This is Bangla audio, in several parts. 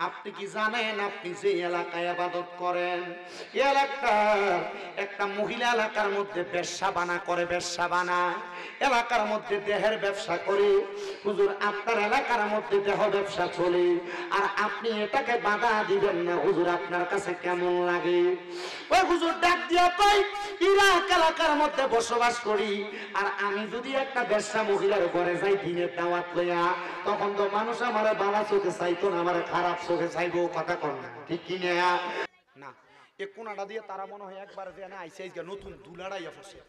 আপনি কি জানেন আপনি যে এলাকায় ইবাদত করেন এই এলাকার একটা মহিলা এলাকার মধ্যে বেশ্যাবানা করে, বেশ্যাবানা এলাকার মধ্যে দেহের ব্যবসা করে। হুজুর আপনার এলাকার মধ্যে দেহ ব্যবসা চলে আর আপনি এটাকে বাধা দিবেন না, হুজুর আপনার কাছে কেমন লাগে? ওই হুজুর ডাক দিয়া কই ইরাক এলাকার মধ্যে বসবাস করি আর আমি যদি একটা বেশ্যা মহিলার ঘরে যাই দিনের দাওয়াত লইয়া, তখন তো মানুষ আমার বালা চোখে চাইতো না, আমার খারাপ চোখে চাইবো। কথা কর না, ঠিক কি না? এ কোনাটা দিয়ে তারা মনে হয় একবার যে না আইসে নতুন দুলাড়াইয়া ফসে।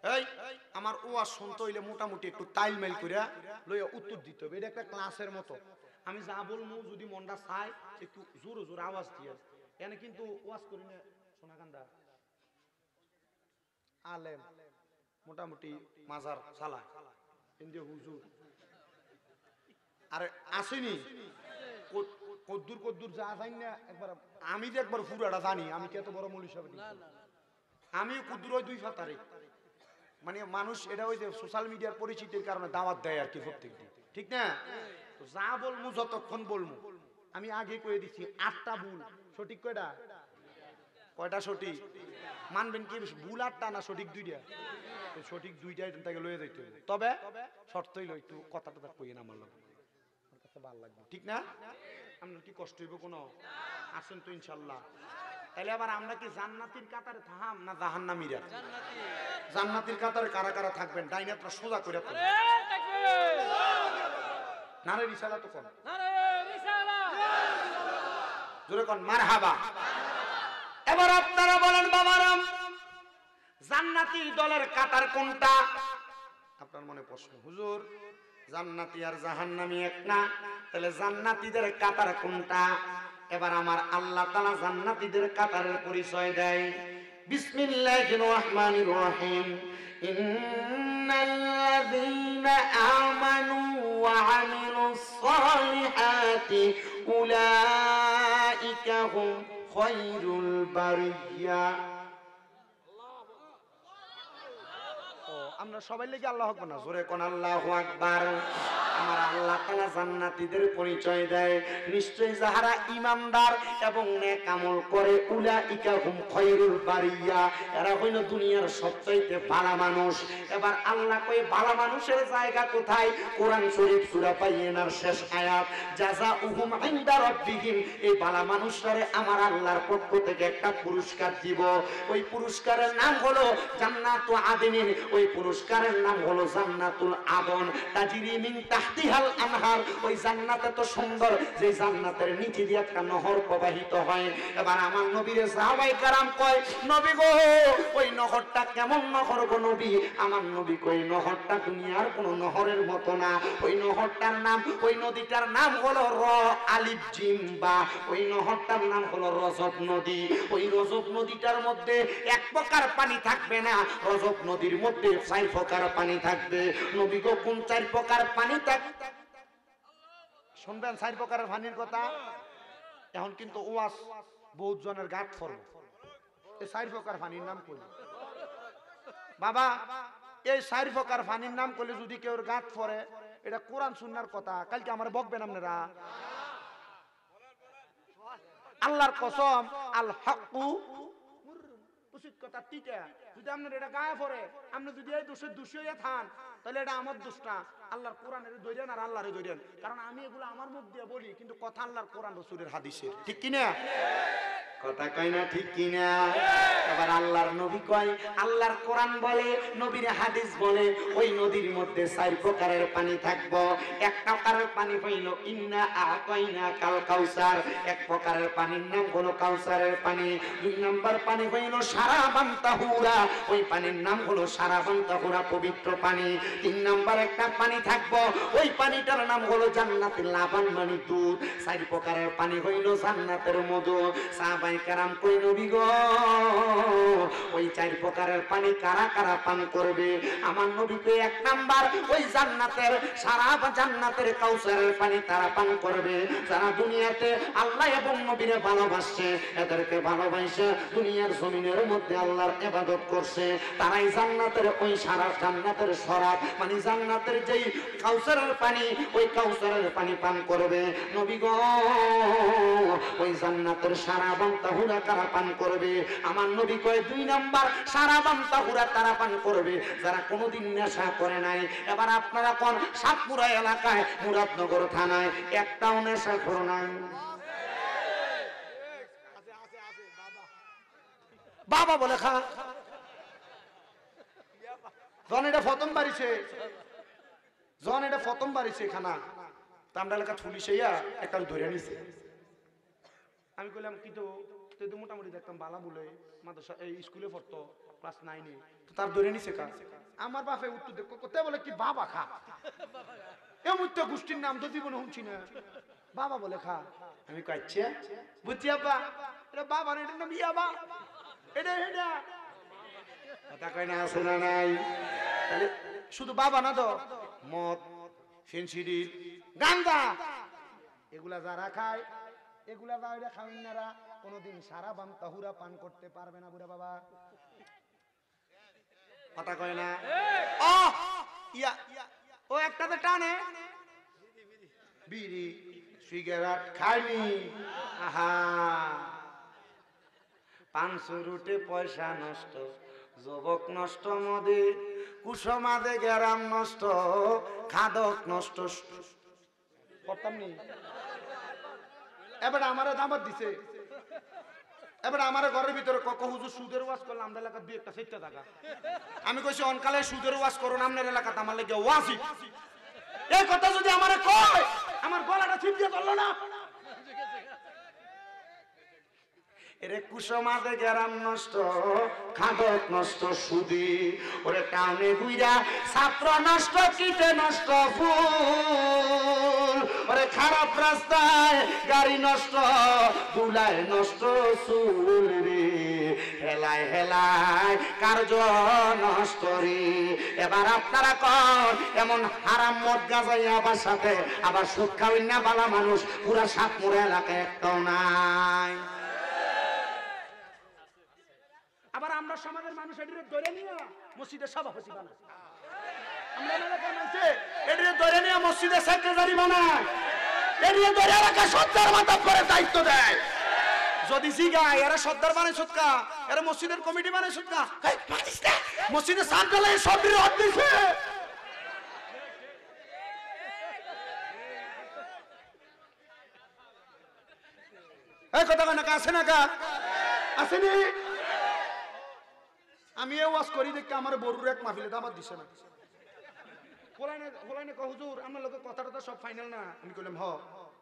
এই আমার ওয়াজ শুনতে হইলে মোটামুটি একটু তাইলমেল করে লইয়া উত্তর দিতে হবে। এটা একটা ক্লাসের মতো। আমি যা বলবো যদি মনটা চাই একটু জোরে জোরে আওয়াজ দিয়ে, এনে কিন্তু ওয়াজ করি না সোনাকান্দা আলেম মোটামুটি মাজার চালায় কিন্তু হুজুর আরে আসেনি কদ্দুর কদ্দুর যা জানি না একবার। আমি যে একবার পুরাটা জানি, আমি কি এত বড় মৌলী সাহেব? আমি কদ্দুর ওই 2 ফাতারে মানে মানুষ এটা ওই যে সোশ্যাল মিডিয়ার পরিচিতির কারণে দাওয়াত দেয় আর কি প্রত্যেক দিন, ঠিক না? তো যা বলবো যতক্ষণ বলবো আমি আগে কয়ে দিচ্ছি 8টা ভুল সঠিক কয়টা? কয়টা সঠিক মানবেন কি? ভুল 8টা না সঠিক 2টা? সঠিক 2টাই তাকে লয়ে যাইতে হবে, তবে শর্ত হইলো একটু কথাটা কইয়ে না মারলাম ভালো লাগবে, ঠিক না? আপনার কি কষ্ট হইব কোনো? আসেন তো ইনশাল্লাহ। তাহলে আবার আমরা কি জান্নাতীর কাতারে থাম না জাহান্নামীরা? জান্নাতীর কাতারে কারা কারা থাকবেন? ডাইনাতরা সোজা করে নারে রিসালা তো কোন জোরে কোন মারহাবা। এবার আপনারা বলেন বাবারাম জান্নাতি দলের কাতার কোনটা? আপনার মনে প্রশ্ন, হুজুর জান্নাতি আর জাহান্নামী এক না, তাহলে জান্নাতীদের কাতার কোনটা? এবার আমার আল্লাহ তাআলা জান্নাতীদের কাতারের পরিচয় দেয়। বিসমিল্লাহির রহমানির রহিম। ইন্নাল্লাযীনা আমানু ওয়া আমিলুস সালিহাতি উলাইকা হুম খায়রুল বারিয়া। আমরা সবাই লেগে আল্লাহু আকবার না, জোরে কোন আল্লাহু আকবার। আমার আল্লাহ তাআলা জান্নাতীদের পরিচয় দেয়, নিশ্চয়ই যারা ঈমানদার এবং নেক আমল করে উলাইকা হুম খায়রুল বারিয়া, এরা হইল দুনিয়ার সবচাইতে ভালো মানুষ। এবার আল্লাহ কয় ভালো মানুষের জায়গা কোথায়? কোরআন শরীফ সূরা বাইয়িনার শেষ আয়াত, জাযাউহুম ইনদা রাব্বিহিম। এই ভালো মানুষরা আমার আল্লাহর পক্ষ থেকে একটা পুরস্কার দিব। ওই পুরস্কারের নাম হলো জান্নাতু আদনিন। ওই পুরস্কারের নাম হলো জান্নাতুল আদন, তাজরি মিন তাহতিহাল আনহার। ওই জান্নাত এত সুন্দর যে জান্নাতের নিচে দিয়ে একটা নহর প্রবাহিত হয়। এবার আমার নবীর সাহাবায়ে কেরাম কয় নবী গো ওই নহরটা কেমন নহর গো নবী? আমার নবী কয় নহরটা দুনিয়ার কোন নহরের মতো না। ওই নহরটার নাম, ওই নদীটার নাম হলো র আলিফ জিম বা। ওই নহরটার নাম হলো রজব নদী। ওই রজব নদীটার মধ্যে এক প্রকার পানি থাকবে না, রজব নদীর মধ্যে 4 প্রকার পানি থাকবে। নবী গো কোন 4 প্রকার পানি থাকবে? শুনবেন 4 প্রকারের পানির কথা। এখন কিন্তু ওয়াজ বহুত জনের গাত ফরব। এই 4 প্রকার পানির নাম কই বাবা? এই 4 প্রকার পানির নাম কইলে যদি কেউ গাত ফরে, এটা কোরআন সুন্নাহর কথা। কালকে আমার বকবেন আপনারা। আল্লাহর কসম, আল হাক্কু উচিত কথা টিকা। যদি আপনার এটা গায়ে পড়ে, আপনি যদি এই দোষের দোষী হয়ে থান, তাহলে এটা আমার দোষ না, আল্লাহর কোরআনের দৈরেন আর আল্লাহরে দৈরেন। কারণ আমি এগুলো আমার মুখ দিয়ে বলি, কিন্তু কথা আল্লাহর কোরআন রাসূলের হাদিসের, ঠিক কিনা? কথা কয় না, ঠিক কিনা? এবার আল্লাহর নবী কয়, আল্লাহর কোরআন বলে, নবীর হাদিস বলে, ওই নদীর মধ্যে 4 প্রকারের পানি থাকবো। এক প্রকারের পানি হইল ইন্না আতাইনা কাল কাউসার। এক প্রকারের পানির নাম হলো কাউসারের পানি। 2 নাম্বার পানি হইল সারাবান তাহুরা। ওই পানির নাম হলো সারাবান তাহুরা, পবিত্র পানি। 3 নাম্বার একটা পানি থাকবো, ওই পানিটার নাম হলো জান্নাতুল লাবান, মানে দুধ। 4 প্রকারের পানি হইল জান্নাতের মধু। সাহাবায়ে কেরাম কই নবী গো ওই 4 প্রকারের পানি কারা কারা পান করবে? আমার নবী কই 1 নাম্বার ওই জান্নাতের সারা জান্নাতের কাউসারের পানি তারা পান করবে যারা দুনিয়াতে আল্লাহ এবং নবীরে ভালোবাসে, এদেরকে ভালোবাসে দুনিয়ার জমিনের মধ্যে আল্লাহর ইবাদত করছে, তারাই জান্নাতের ওই সারা জান্নাতের শরাব মানে জান্নাতের যেই কাউসারের পানি, ওই কাউসারের পানি পান করবে। নবী গো ওই জান্নাতের সারাবান তাহুরা কারা পান করবে? আমার নবী কয় 2 নাম্বার সারাবান তাহুরা তারা পান করবে যারা কোনোদিন নেশা করে নাই। এবার আপনারা কোন সাতপুরা এলাকায় মুরাদনগর থানায় একটাও নেশা করে নাই? বাবা বলে খা জন এটা প্রথম বাড়িছে, জন এটা প্রথম বাড়িছে খানা তামরা এলাকা পুলিশেইয়া একটা ধরে নিছে। আমি কইলাম কি তো তুই তো মোটামুটি দেখতাম বালা বলে মাদ্রাসা এই স্কুলে পড়তো ক্লাস 9-এ, তো তার ধরে নিছে কা? আমার বাপে উত্তর দেখ কোথায় বলে কি বাবা খা, এমন তো গোষ্ঠীর নাম তো জীবনে শুনছি না, বাবা বলে খা। আমি কইছে বুঝছি আব্বা এটা বাবা না, এটার নাম ইয়াবা, এটা এটা কথা কয় না, আছে না নাই? তাহলে শুধু বাবা না তো মদ, ফেন্সিডিল, গাঁজা এগুলা যারা খায়, এগুলা যারা খাওয়াইনারা কোনোদিন সারাবান তাহুরা পান করতে পারবে না বুড়া বাবা। কথা কয় না? ও ইয়া ও একটাতে টানে বিড়ি সিগারেট খায়নি, আহা 500 রুটে পয়সা নষ্ট, যুবক নষ্ট, মদে কুসমাদে গ্যারাম নষ্ট, খাদক নষ্ট করতাম নি। এবার আমারে দামাত দিছে, এবার আমার ঘরের ভিতরে হুজুর সুদের ওয়াজ করলাম আমরা এলাকার 2-1টা 4টা টাকা। আমি কইছি অনকালে সুদের ওয়াজ করুন আপনার এলাকাতে, আমার লাগে ওয়াজিব। এই কথা যদি আমারে কয় আমার গলাটা ছিপিয়ে ধরলো না। এরে কুসমাদে গ্যারাম নষ্ট, খাদক নষ্ট, সুদি ওরে টাউনে গুইরা ছাত্র নষ্ট, কিটে নষ্ট ফুল, ওরে খারাপ রাস্তায় গাড়ি নষ্ট, দুলায় নষ্ট চুল রে, হেলায় হেলায় কার্য নষ্ট রে। এবার আপনারা কন এমন হারাম মদ গাঁজাই আবার সাথে আবার সুদ খাওয়াই না বালা মানুষ পুরা সাতপুরা এলাকায় একটাও নাই। আবার আমরা সমাজের মানুষ এটিরে ধরে নিয়ে মসজিদের সভাপতি বানাই, আমরা এলাকার মানুষ এটিরে ধরে নিয়ে মসজিদের সেক্রেটারি বানায়, এটিরে ধরে এলাকা সর্দার মাতাব করে দায়িত্ব দেয়। যদি জিগায় এরা সর্দার বানায় সুৎকা, এরা মসজিদের কমিটি বানায় সুৎকা, মসজিদের সান্তালায় সব বিরোধ দিছে। এই কথা কেন আছে না কা আসেনি? আমি এই ওয়াজ করি দেখে আমার বড়ুর এক মাহফিলে দাবাত দিছে না। হোলাইনে কয় হুজুর আমার লোকে কথাটা সব ফাইনাল না? আমি কইলাম হ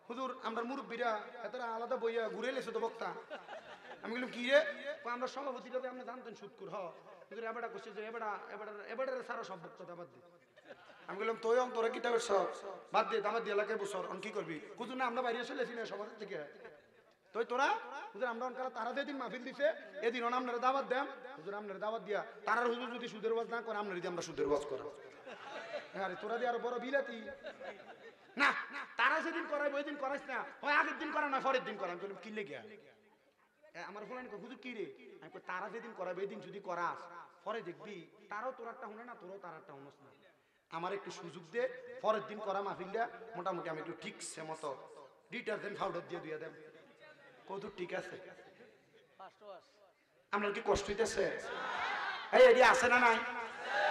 হুজুর আমরা মুরব্বীরা এতটা আলাদা বইয়া ঘুরে লেছে তো বক্তা। আমি বললাম কি রে? আমরা সভাপতিটা আপনি জানতেন সুৎকুর হ হুজুর, এবারটা করছে যে এবারে সারা সব বক্তা বাদ দে। আমি বললাম তুই তোরা কিতাবের সব বাদ দিয়ে দাবাত দিয়ে এলাকায় বসর অন কি করবি? হুজুর না আমরা বাইরে এসে লেছি না সমাজ থেকে, তুই তোরা হুজুর আমরা অনকারা তারা যেদিন মাহফিল দিছে এদিন আপনারা দাওয়াত দেন, হুজুর আপনারা দাওয়াত দিয়া তারার হুজুর যদি সুদের ওয়াজ না করে আপনারা যদি আমরা সুদের ওয়াজ করা। আরে তোরা দিয়ে আরো বড় বিলাতি না, তারা যেদিন করাইবো ওই দিন করাইস না, হয় আগের দিন করা না পরের দিন করা। আমি বললাম কি লেগে আমার ফোন হুজুর কি রে? আমি তারা যেদিন করাবে ওই দিন যদি করাস পরে দেখবি তারাও তোর একটা শুনে না, তোরও তার একটা শুনস না। আমার একটু সুযোগ দে, পরের দিন করা মাহফিলটা মোটামুটি আমি একটু ঠিকছে মতো ডিটারজেন্ট পাউডার দিয়ে দিয়ে দেব। কত ঠিক আছে? আপনার কি কষ্ট হইতেছে? এই এটি আছে না নাই?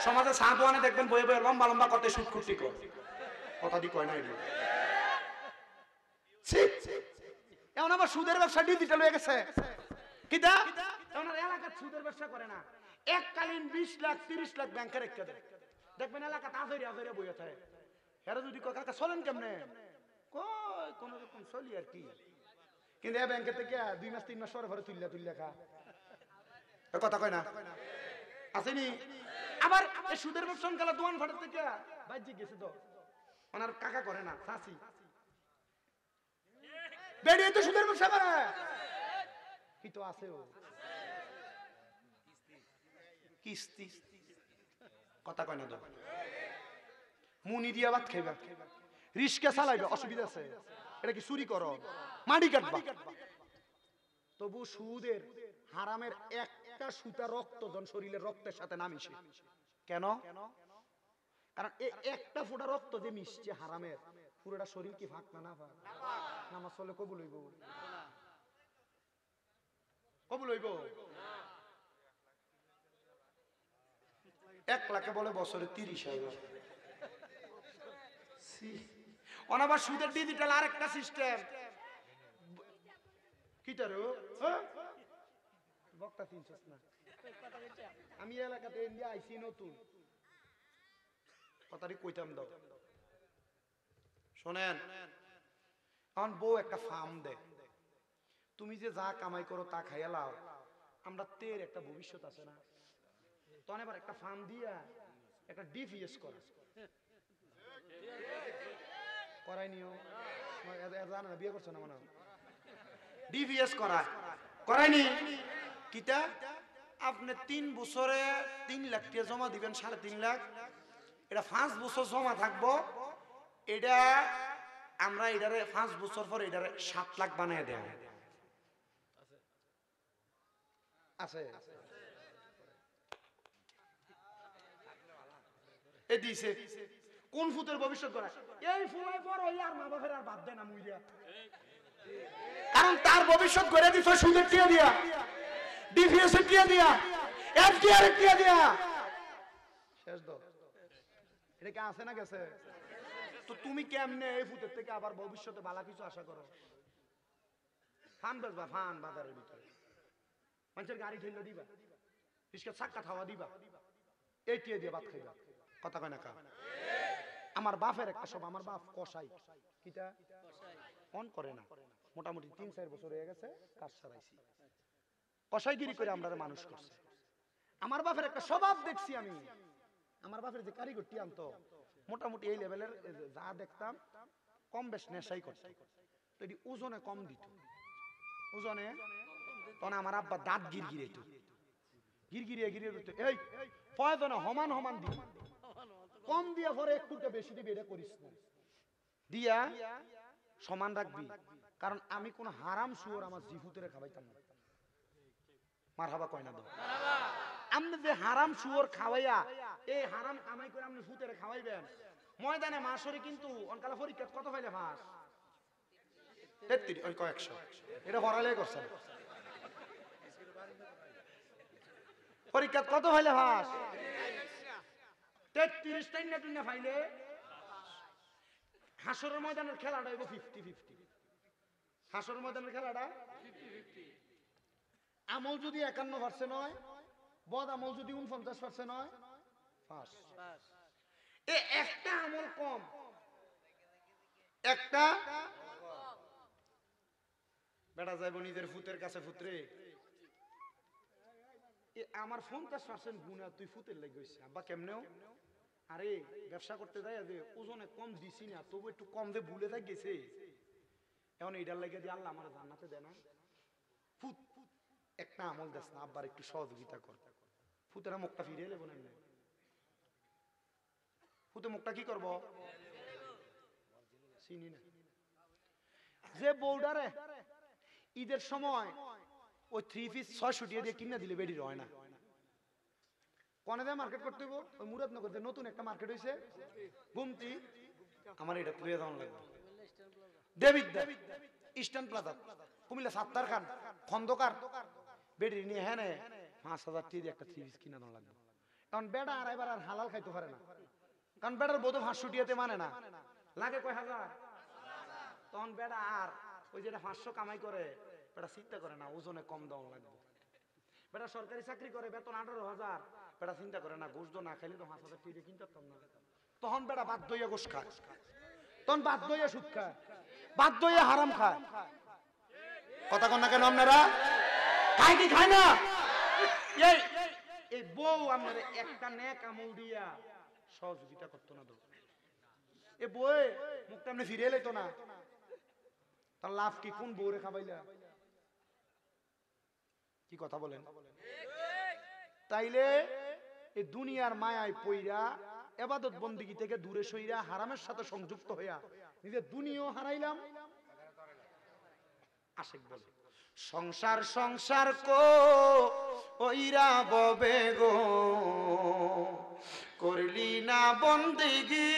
সমাজে চা দোয়ানে দেখবেন বয়ে বয়ে লম্বা লম্বা কত সুদ খুঁটি কথা দি কয় না এটি। এমন আবার সুদের ব্যবসা ডিজিটাল হয়ে গেছে। কিটা এলাকার সুদের ব্যবসা করে না, এককালীন 20 লাখ 30 লাখ ব্যাংকে রেখে দেয়। দেখবেন এলাকা আজরে আজরে বইয়া থাকে। এরা যদি কয় কাকা চলেন কেমনে? কই কোন রকম চলি আর কি, কিন্তু এ ব্যাংকের থেকে 2 মাস 3 মাস পরে পরে তুললা খা। কথা কয় না আসেনি? আবার এই সুদের ব্যবসা কালা দোয়ান ফাটার থেকে বাজ্যে গেছে তো ওনার কাকা করে না চাচি বেরিয়ে তো সুদের ব্যবসা করে কি তো আছে ও কিস্তি। কথা কয় না তো মুনি দিয়া ভাত খাইবা, রিস্কা চালাইবা, অসুবিধা আছে? এটা কি চুরি করো? মাটি কাটবা? তবু সুদের হারামের একটা সুতা রক্ত জন শরীরের রক্তের সাথে না মিশে। কেন? কারণ একটা ফোঁটা রক্ত যে মিশছে হারামের, পুরোটা শরীর কি ফাঁক না ফাঁক? নামাজ পড়লে কবুল হইব? কবুল হইব? 1 লাখে বলে বছরে 30,000। অনাবার সুদের ডিজিটাল আরেকটা সিস্টেম। কিটারো বক্তা 300 না, আমি এলাকাতে ইন্ডিয়া আইসি নতুন কথাটি কইতাম দাও। শোনেন, এখন বউ একটা ফার্ম দেয়, তুমি যে যা কামাই করো তা খাইয়া লাও, আমরা তের একটা ভবিষ্যৎ আছে না? তখন এবার একটা ফার্ম দিয়া একটা ডিপিএস করা করাই নিও, জানা না, বিয়ে করছো না মনে হয়, ডিপিএস করা করাইনি কিটা? আপনি 3 বছরে 3 লাখ টাকা জমা দিবেন, 3.5 লাখ, এটা 5 বছর জমা থাকবো, এটা আমরা এটারে 5 বছর পর এটারে 7 লাখ বানিয়ে দেব। আছে এ দিছে কোন ফুতের ভবিষ্যৎ করা? এই ফুলাই পর ওই আর মা বাপের আর বাদ দেয় না মুইয়া, কারণ তার ভবিষ্যৎ করে দিছ সুদের টিয়া দিয়া, ডিপিএস এর টিয়া দিয়া, এফডিআর এর টিয়া দিয়া। শেষ দাও, এটা কি আছে না গেছে? তো তুমি কেমনে এই ফুতের থেকে আবার ভবিষ্যতে ভালো কিছু আশা করো? ফান বেচবা, ফান বাজারের ভিতরে মানুষের গাড়ি ঠেলে দিবা, রিস্কা চাক্কা খাওয়া দিবা, এই টিয়া দিয়ে ভাত খাইবা। কথা কয় না কা? আমার বাপের একটা সব, আমার বাপ কসাই, কিটা অন করে না, মোটামুটি 3-4 বছর হয়ে গেছে কাজ ছাড়াইছি, কসাইগিরি করে আমরা মানুষ করছে। আমার বাপের একটা স্বভাব দেখছি আমি, আমার বাপের যে কারিগরটি আনতো মোটামুটি এই লেভেলের, যা দেখতাম কম বেশ নেশাই করতো, তো এটি ওজনে কম দিত, ওজনে তখন আমার আব্বা দাঁত গিরগিরাইত, গিরগিরিয়ে গিরিয়ে দিত, এই প্রয়োজনে সমান সমান দি, কম দিয়া পরে একটুটা বেশি দিবি, এটা করিস না, দিয়া সমান রাখবি, কারণ আমি কোন হারাম শুয়োর আমার জিভুতেরে খাওয়াইতাম না। মারহাবা কয় না? দাও আপনি যে হারাম শুয়োর খাওয়াইয়া এই হারাম কামাই করে আপনি ফুতেরে খাওয়াইবেন, ময়দানে মাসরে কিন্তু অনকালা পরীক্ষা কত পাইলে ফাঁস? 33 ওই কয়েকশো, এটা ভরালে করছেন, পরীক্ষা কত পাইলে ফাঁস? 33 টাইনা ফাইলে হাসরের ময়দানের খেলাটা হইব 50-50, হাসরের ময়দানের খেলাটা 50-50। আমল যদি 51% হয়, বদ আমল যদি 49% হয়, ফাঁস। একটা আমল কম, একটা বেটা যাইব নিজের ফুতের কাছে, ফুতরে আমার 50% গুণা তুই ফুতের লেগে গেছিস আব্বা, কেমনেও? আরে ব্যবসা করতে যাই যে ওজনে কম দিছি না, তবু একটু কম দিয়ে ভুলে থাক গেছে, এখন এইটার লেগে দিয়ে আল্লাহ আমার জান্নাতে দেয় না। ফুত একটা আমল দেস না, আব্বার একটু সহযোগিতা কর, ফুতেরা মুখটা ফিরে এলে বোন, ফুতে মুখটা কি করবো? চিনি না। যে বউডারে ঈদের সময় ওই 3 পিস 600 টাকা দিয়ে কিনে দিলে বেডির হয় না, কোনে দেয় মার্কেট করতে হইব? ওই মুরাদনগর যে নতুন একটা মার্কেট হয়েছে গুমতি, আমার এটা তুলে দেওয়া লাগবে, দেবিদ্যা ইস্টার্ন প্লাজা কুমিল্লা সাত্তার খান খন্দকার বেডির নিয়ে, হ্যাঁ 5,000 টাকা দিয়ে একটা 3 পিস কিনে দেওয়া লাগবে। কারণ বেড়া আর এবার আর হালাল খাইতে পারে না, কারণ বেড়ার বোধ 500 টাকাতে মানে না, লাগে কয় হাজার, তখন বেড়া আর ওই যেটা 500 কামাই করে বেটা চিন্তা করে না ওজনে কম দেওয়া লাগবে। বেটা সরকারি চাকরি করে, বেতন 18,000, বেটা চিন্তা করে না ঘুষ না খাইলে তো 5,000 টাকা কিনতে পারতাম না, তখন বেটা বাধ্য হইয়া ঘুষ খায়, তখন বাধ্য হইয়া সুদ খায়, বাধ্য হইয়া হারাম খায়। কথা কন না কেন আপনারা? খায় কি খায় না? এই বউ আপনারা একটা নেক আমল দিয়া সহযোগিতা করতো না, এ বই মুখটা আপনি ফিরে এলে তো না, তার লাভ কি? কোন বউরে খাবাইলা? কি কথা বলেন? তাইলে এই দুনিয়ার মায়ায় পইরা ইবাদত বন্দেগী থেকে দূরে সইরা হারামের সাথে সংযুক্ত হইয়া নিজের দুনিয়াও হারাইলাম। আশিক বলে সংসার সংসার কো ওইরা ববে গো, করলি না বন্দেগি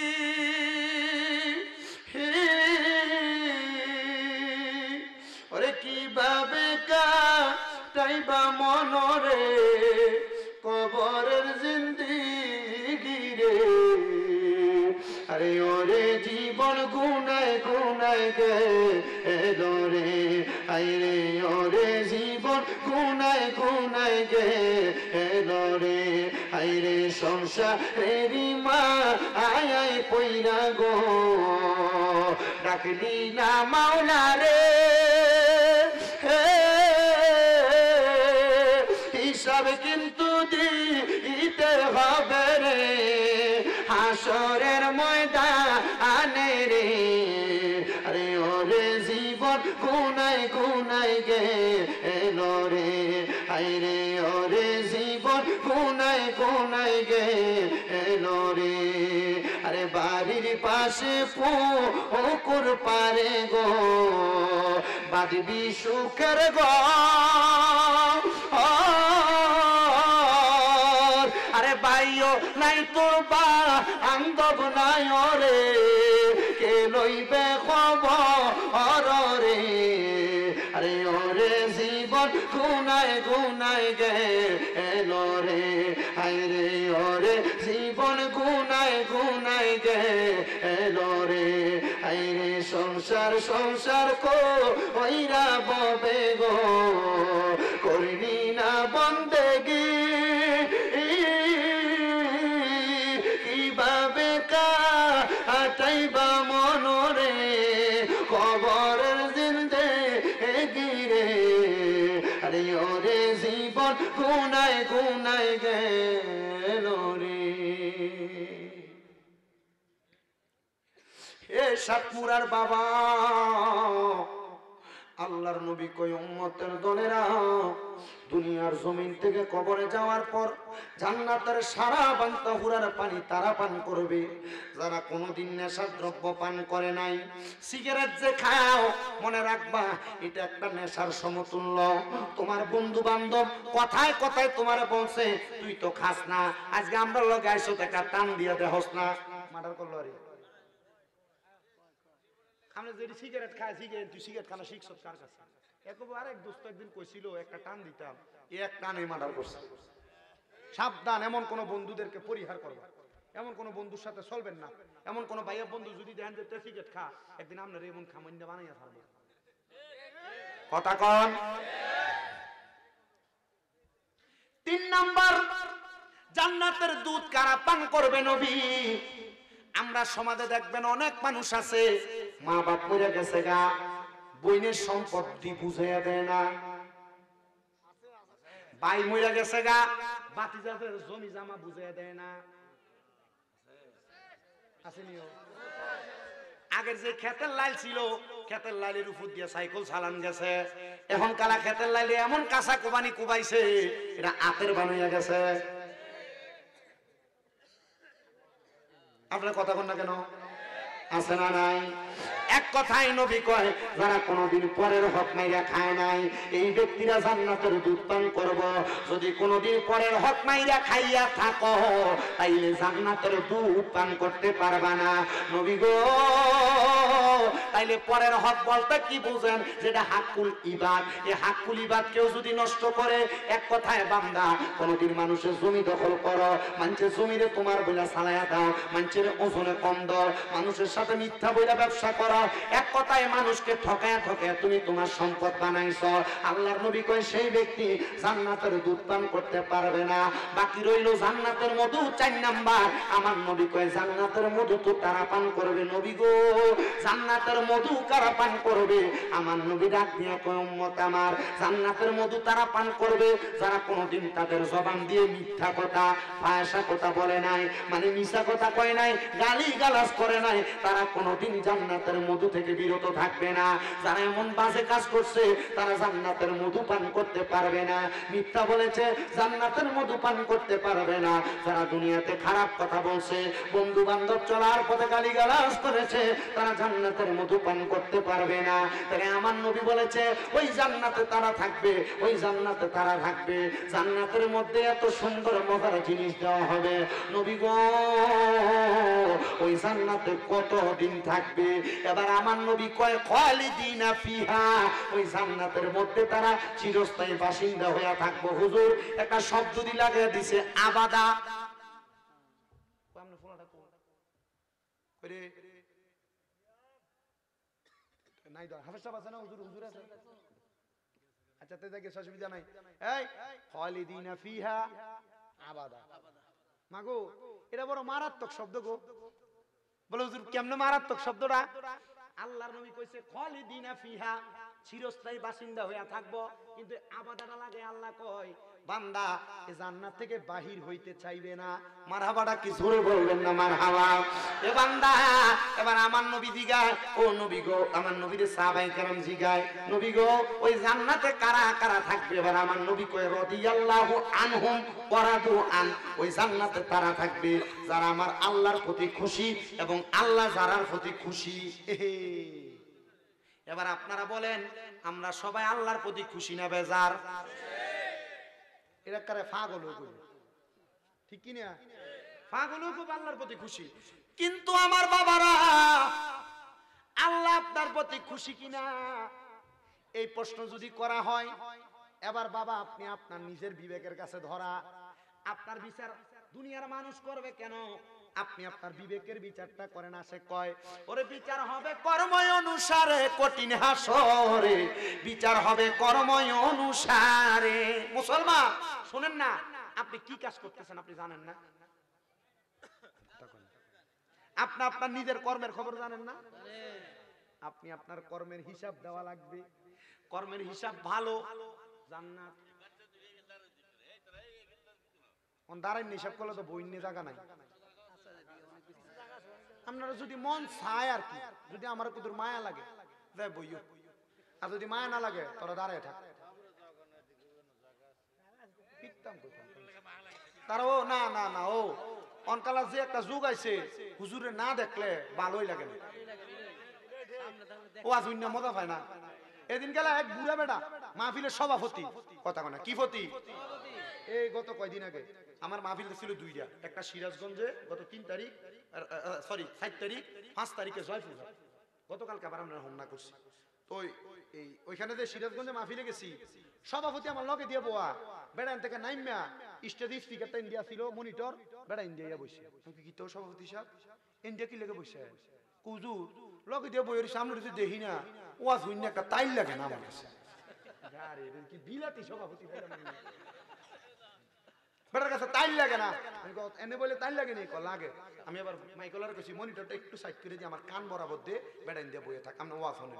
ওরে কিভাবে কাটাইবা মনরে কবরের জিন্দিগি রে আরে ওরে জীবন গুনায় গুনায় গেলো রে আইরে ওরে জীবন গুনায় গুনায় গেলো রে আইরে সংসারেরই মা আয় আয় পইরা গো ডাকলি না মাওলা রে হিসাব কিন্তু দিতে হবে রে হাসরের ময়দানে রে আরে ওরে জীবন গুনায় গুনায় গেলো রে আইরে ওরে জীবন গুনায় গুনায় গেলো রে আরে বাড়ির পাশে পুকুর পারে গো বাঁধবি সুখের গো আরে বাইও নাই তোর বান্ধব নাই রে কে লইবে খবর রে আরে ওরে জীবন গুনায় গুনায় গেলো রে আরে ওরে জীবন গুনায় গুনায় গেলো রে আরে সংসার সংসার কইরা ববে গো করবি না বন্দেগি কিভাবে কাটাইবা মনরে কবরের জিন্দেগি রে আরে ওরে জীবন গুনায় গুনায় গেলো রে এ সাতমুরার বাবা আল্লাহর নবী কই উম্মতের দলেরা দুনিয়ার জমিন থেকে কবরে যাওয়ার পর জান্নাতের সারা বান্তা হুরার পানি তারা পান করবে যারা কোনোদিন নেশার দ্রব্য পান করে নাই সিগারেট যে খাও মনে রাখবা এটা একটা নেশার সমতুল্য তোমার বন্ধু বান্ধব কথায় কথায় তোমার বলছে তুই তো খাস না আজকে আমরা লগে আইসো একটা টান দিয়ে দেহস না মার্ডার করলো রে আমরা যদি সিগারেট খাই সিগারেট তুই সিগারেট খানা শিখছ কার কাছে একবার এক দোস্ত একদিন কইছিল একটা টান দিতাম এক টানে মার্ডার করছে সাবধান এমন কোন বন্ধুদেরকে পরিহার করবা এমন কোন বন্ধুর সাথে চলবেন না এমন কোন ভাইয়া বন্ধু যদি দেখেন যে সিগারেট খা একদিন আপনার এমন খামাইন্ডা বানাইয়া ছাড়বো কথা কন 3 নাম্বার জান্নাতের দুধ কারা পান করবে নবী আমরা সমাজে দেখবেন অনেক মানুষ আছে মা বাপ মরে গেছে গা বইনের সম্পত্তি বুঝাইয়া দেয় না ভাই মরে গেছে গা বাতিজাদের জমি জামা বুঝাইয়া দেয় না আসেনিও আগের যে খেতের লাইল ছিল খেতের লাইলের উপর দিয়ে সাইকেল চালান গেছে এখন কালা খেতের লাইলে এমন কাঁচা কোবানি কুবাইছে এটা আতের বানাইয়া গেছে আপনার কথা বল না কেন আছে না নাই এক কথাই নবী কয় যারা কোনোদিন পরের হক মাইরা খায় নাই এই ব্যক্তিরা জান্নাতের দুধ পান করব যদি কোনোদিন পরের হক মাইরা খাইয়া থাকো তাইলে জান্নাতের দুধ পান করতে পারবা না নবী গো তাইলে পরের হক বলতে কি বুঝেন যেটা হাক্কুল ইবাদ এই হাক্কুল ইবাদ কেউ যদি নষ্ট করে এক কথায় বান্দা কোনোদিন মানুষের জমি দখল করো মানুষের জমিরে তোমার বইলা চালাইয়া দাও মানুষের ওজনে কম দাও মানুষের সাথে মিথ্যা বইলা ব্যবসা করো এক কথায় মানুষকে ঠকায়া ঠকায়া তুমি তোমার সম্পদ বানাইছো আল্লাহর নবী কয় সেই ব্যক্তি জান্নাতের দুধ পান করতে পারবে না বাকি রইল জান্নাতের মধু 4 নাম্বার আমার নবী কয় জান্নাতের মধু তো তারা পান করবে নবী গো জান্নাতের মধু কারা পান করবে আমার নবী ডাক দিয়ে কয় উম্মত আমার জান্নাতের মধু তারা পান করবে যারা কোনোদিন তাদের জবান দিয়ে মিথ্যা কথা ফায়সা কথা বলে নাই মানে মিছা কথা কয় নাই গালি গালাজ করে নাই তারা কোনোদিন জান্নাতের মধু থেকে বিরত থাকবে না যারা এমন বাজে কাজ করছে তারা জান্নাতের মধু পান করতে পারবে না মিথ্যা বলেছে জান্নাতের মধু পান করতে পারবে না যারা দুনিয়াতে খারাপ কথা বলছে বন্ধু বান্ধব চলার পথে গালিগালাজ করেছে তারা জান্নাতের মধু পান করতে পারবে না। তাই আমার নবী বলেছে ওই জান্নাতে তারা থাকবে, ওই জান্নাতে তারা থাকবে, জান্নাতের মধ্যে এত সুন্দর মজার জিনিস দেওয়া হবে। নবী গো ওই জান্নাতে কত দিন থাকবে? এবার আমার নবী কয় খালিদিনা ফিহা, ওই জান্নাতের মধ্যে তারা চিরস্থায়ী বাসিন্দা হয়ে থাকবো। হুজুর একটা শব্দ দি লাগিয়ে দিছে আবাদা। নাই তো হাফেজ সাহেব আছে না? হুজুর হুজুর আছে? আচ্ছা তে দেখে অসুবিধা নাই। এই খালিদিনা ফিহা আবাদা, মাগো এটা বড় মারাত্মক শব্দ গো। বলে হুজুর কেমনে মারাত্মক শব্দটা? আল্লাহর নবী কইছে খালিদিনা ফিহা, চিরস্থায়ী বাসিন্দা হইয়া থাকবো, কিন্তু আবাদাটা লাগে আল্লাহ কয় বান্দা এই জান্নাত থেকে বাহির হইতে চাইবে না। মারহাবাটা কি জোরে বলবেন না মারহাবা? এ বান্দা এবার আমার নবী জিগায়, ও নবী গো, আমার নবীর সাহাবায়ে কেরাম জিগায়, নবী গো ওই জান্নাতে কারা কারা থাকবে? এবার আমার নবী কয় রাদিয়াল্লাহু আনহুম ওয়া রাদু আন, ওই জান্নাতে তারা থাকবে যারা আমার আল্লাহর প্রতি খুশি এবং আল্লাহ যারার প্রতি খুশি। এবার আপনারা বলেন আমরা সবাই আল্লাহর প্রতি খুশি না বেজার? এরা কারে পাগল হয়ে গেল, ঠিক কি না? পাগল হয়ে খুব আল্লাহর প্রতি খুশি, কিন্তু আমার বাবারা আল্লাহ আপনার প্রতি খুশি কিনা এই প্রশ্ন যদি করা হয়, এবার বাবা আপনি আপনার নিজের বিবেকের কাছে ধরা, আপনার বিচার দুনিয়ার মানুষ করবে কেন? আপনি আপনার বিবেকের বিচারটা করেন। আসে কয় ওরে বিচার হবে কর্ময় অনুসারে, কঠিন হাসরে বিচার হবে কর্ময় অনুসারে। মুসলমান শুনেন না, আপনি কি কাজ করতেছেন আপনি জানেন না? আপনি আপনার নিজের কর্মের খবর জানেন না? আপনি আপনার কর্মের হিসাব দেওয়া লাগবে। কর্মের হিসাব ভালো, জান্নাত। দাঁড়ান হিসাব করলে তো বই নিয়ে জায়গা নাই। আপনারা যদি মন চায় আর কি, যদি আমার কুদুর মায়া লাগে যাই বইও, আর যদি মায়া না লাগে তোরা দাঁড়ায় থাক। তারা ও না না না ও অনকালা যে একটা যুগ আছে হুজুরে না দেখলে ভালোই লাগে না, ও আজ অন্য মজা পায় না। এদিন গেলে এক বুড়া বেটা মাহফিলের সভাপতি, কথা কয় না কি ফতি, এই গত কয়দিন আগে আমার মাহফিল ছিল দুইটা, একটা সিরাজগঞ্জে গত 3 তারিখ, সরি 4 তারিখ, 5 তারিখে জয়পুর, গতকালকে আবার আমরা হোমনা করছি। তো ওইখানে যে সিরাজগঞ্জে মাহফিলে গেছি, সভাপতি আমার লগে দিয়ে বোয়া বেড়ান থেকে নাইমা স্টেজ স্পিকারটা ইন্ডিয়া ছিল মনিটর, বেড়া ইন্ডিয়া বসে কি তো সভাপতি সাহেব ইন্ডিয়া কি লেগে বসে কুজুর লগে দিয়ে বইয়ের সামনে যদি দেখি না ওয়াজ হইনা একটা তাইল লাগে না আমার কাছে, কি বিলাতি সভাপতি বেটার কাছে তাইল লাগে না। এনে বলে তাইল লাগে নি লাগে। আমি আবার মাইকলার কাছে মনিটরটা একটু সাইড করে দিয়ে আমার কান বরাবর দিয়ে বেড়া ইন্ডিয়া বইয়ে থাক, আমরা ওয়াজ হনে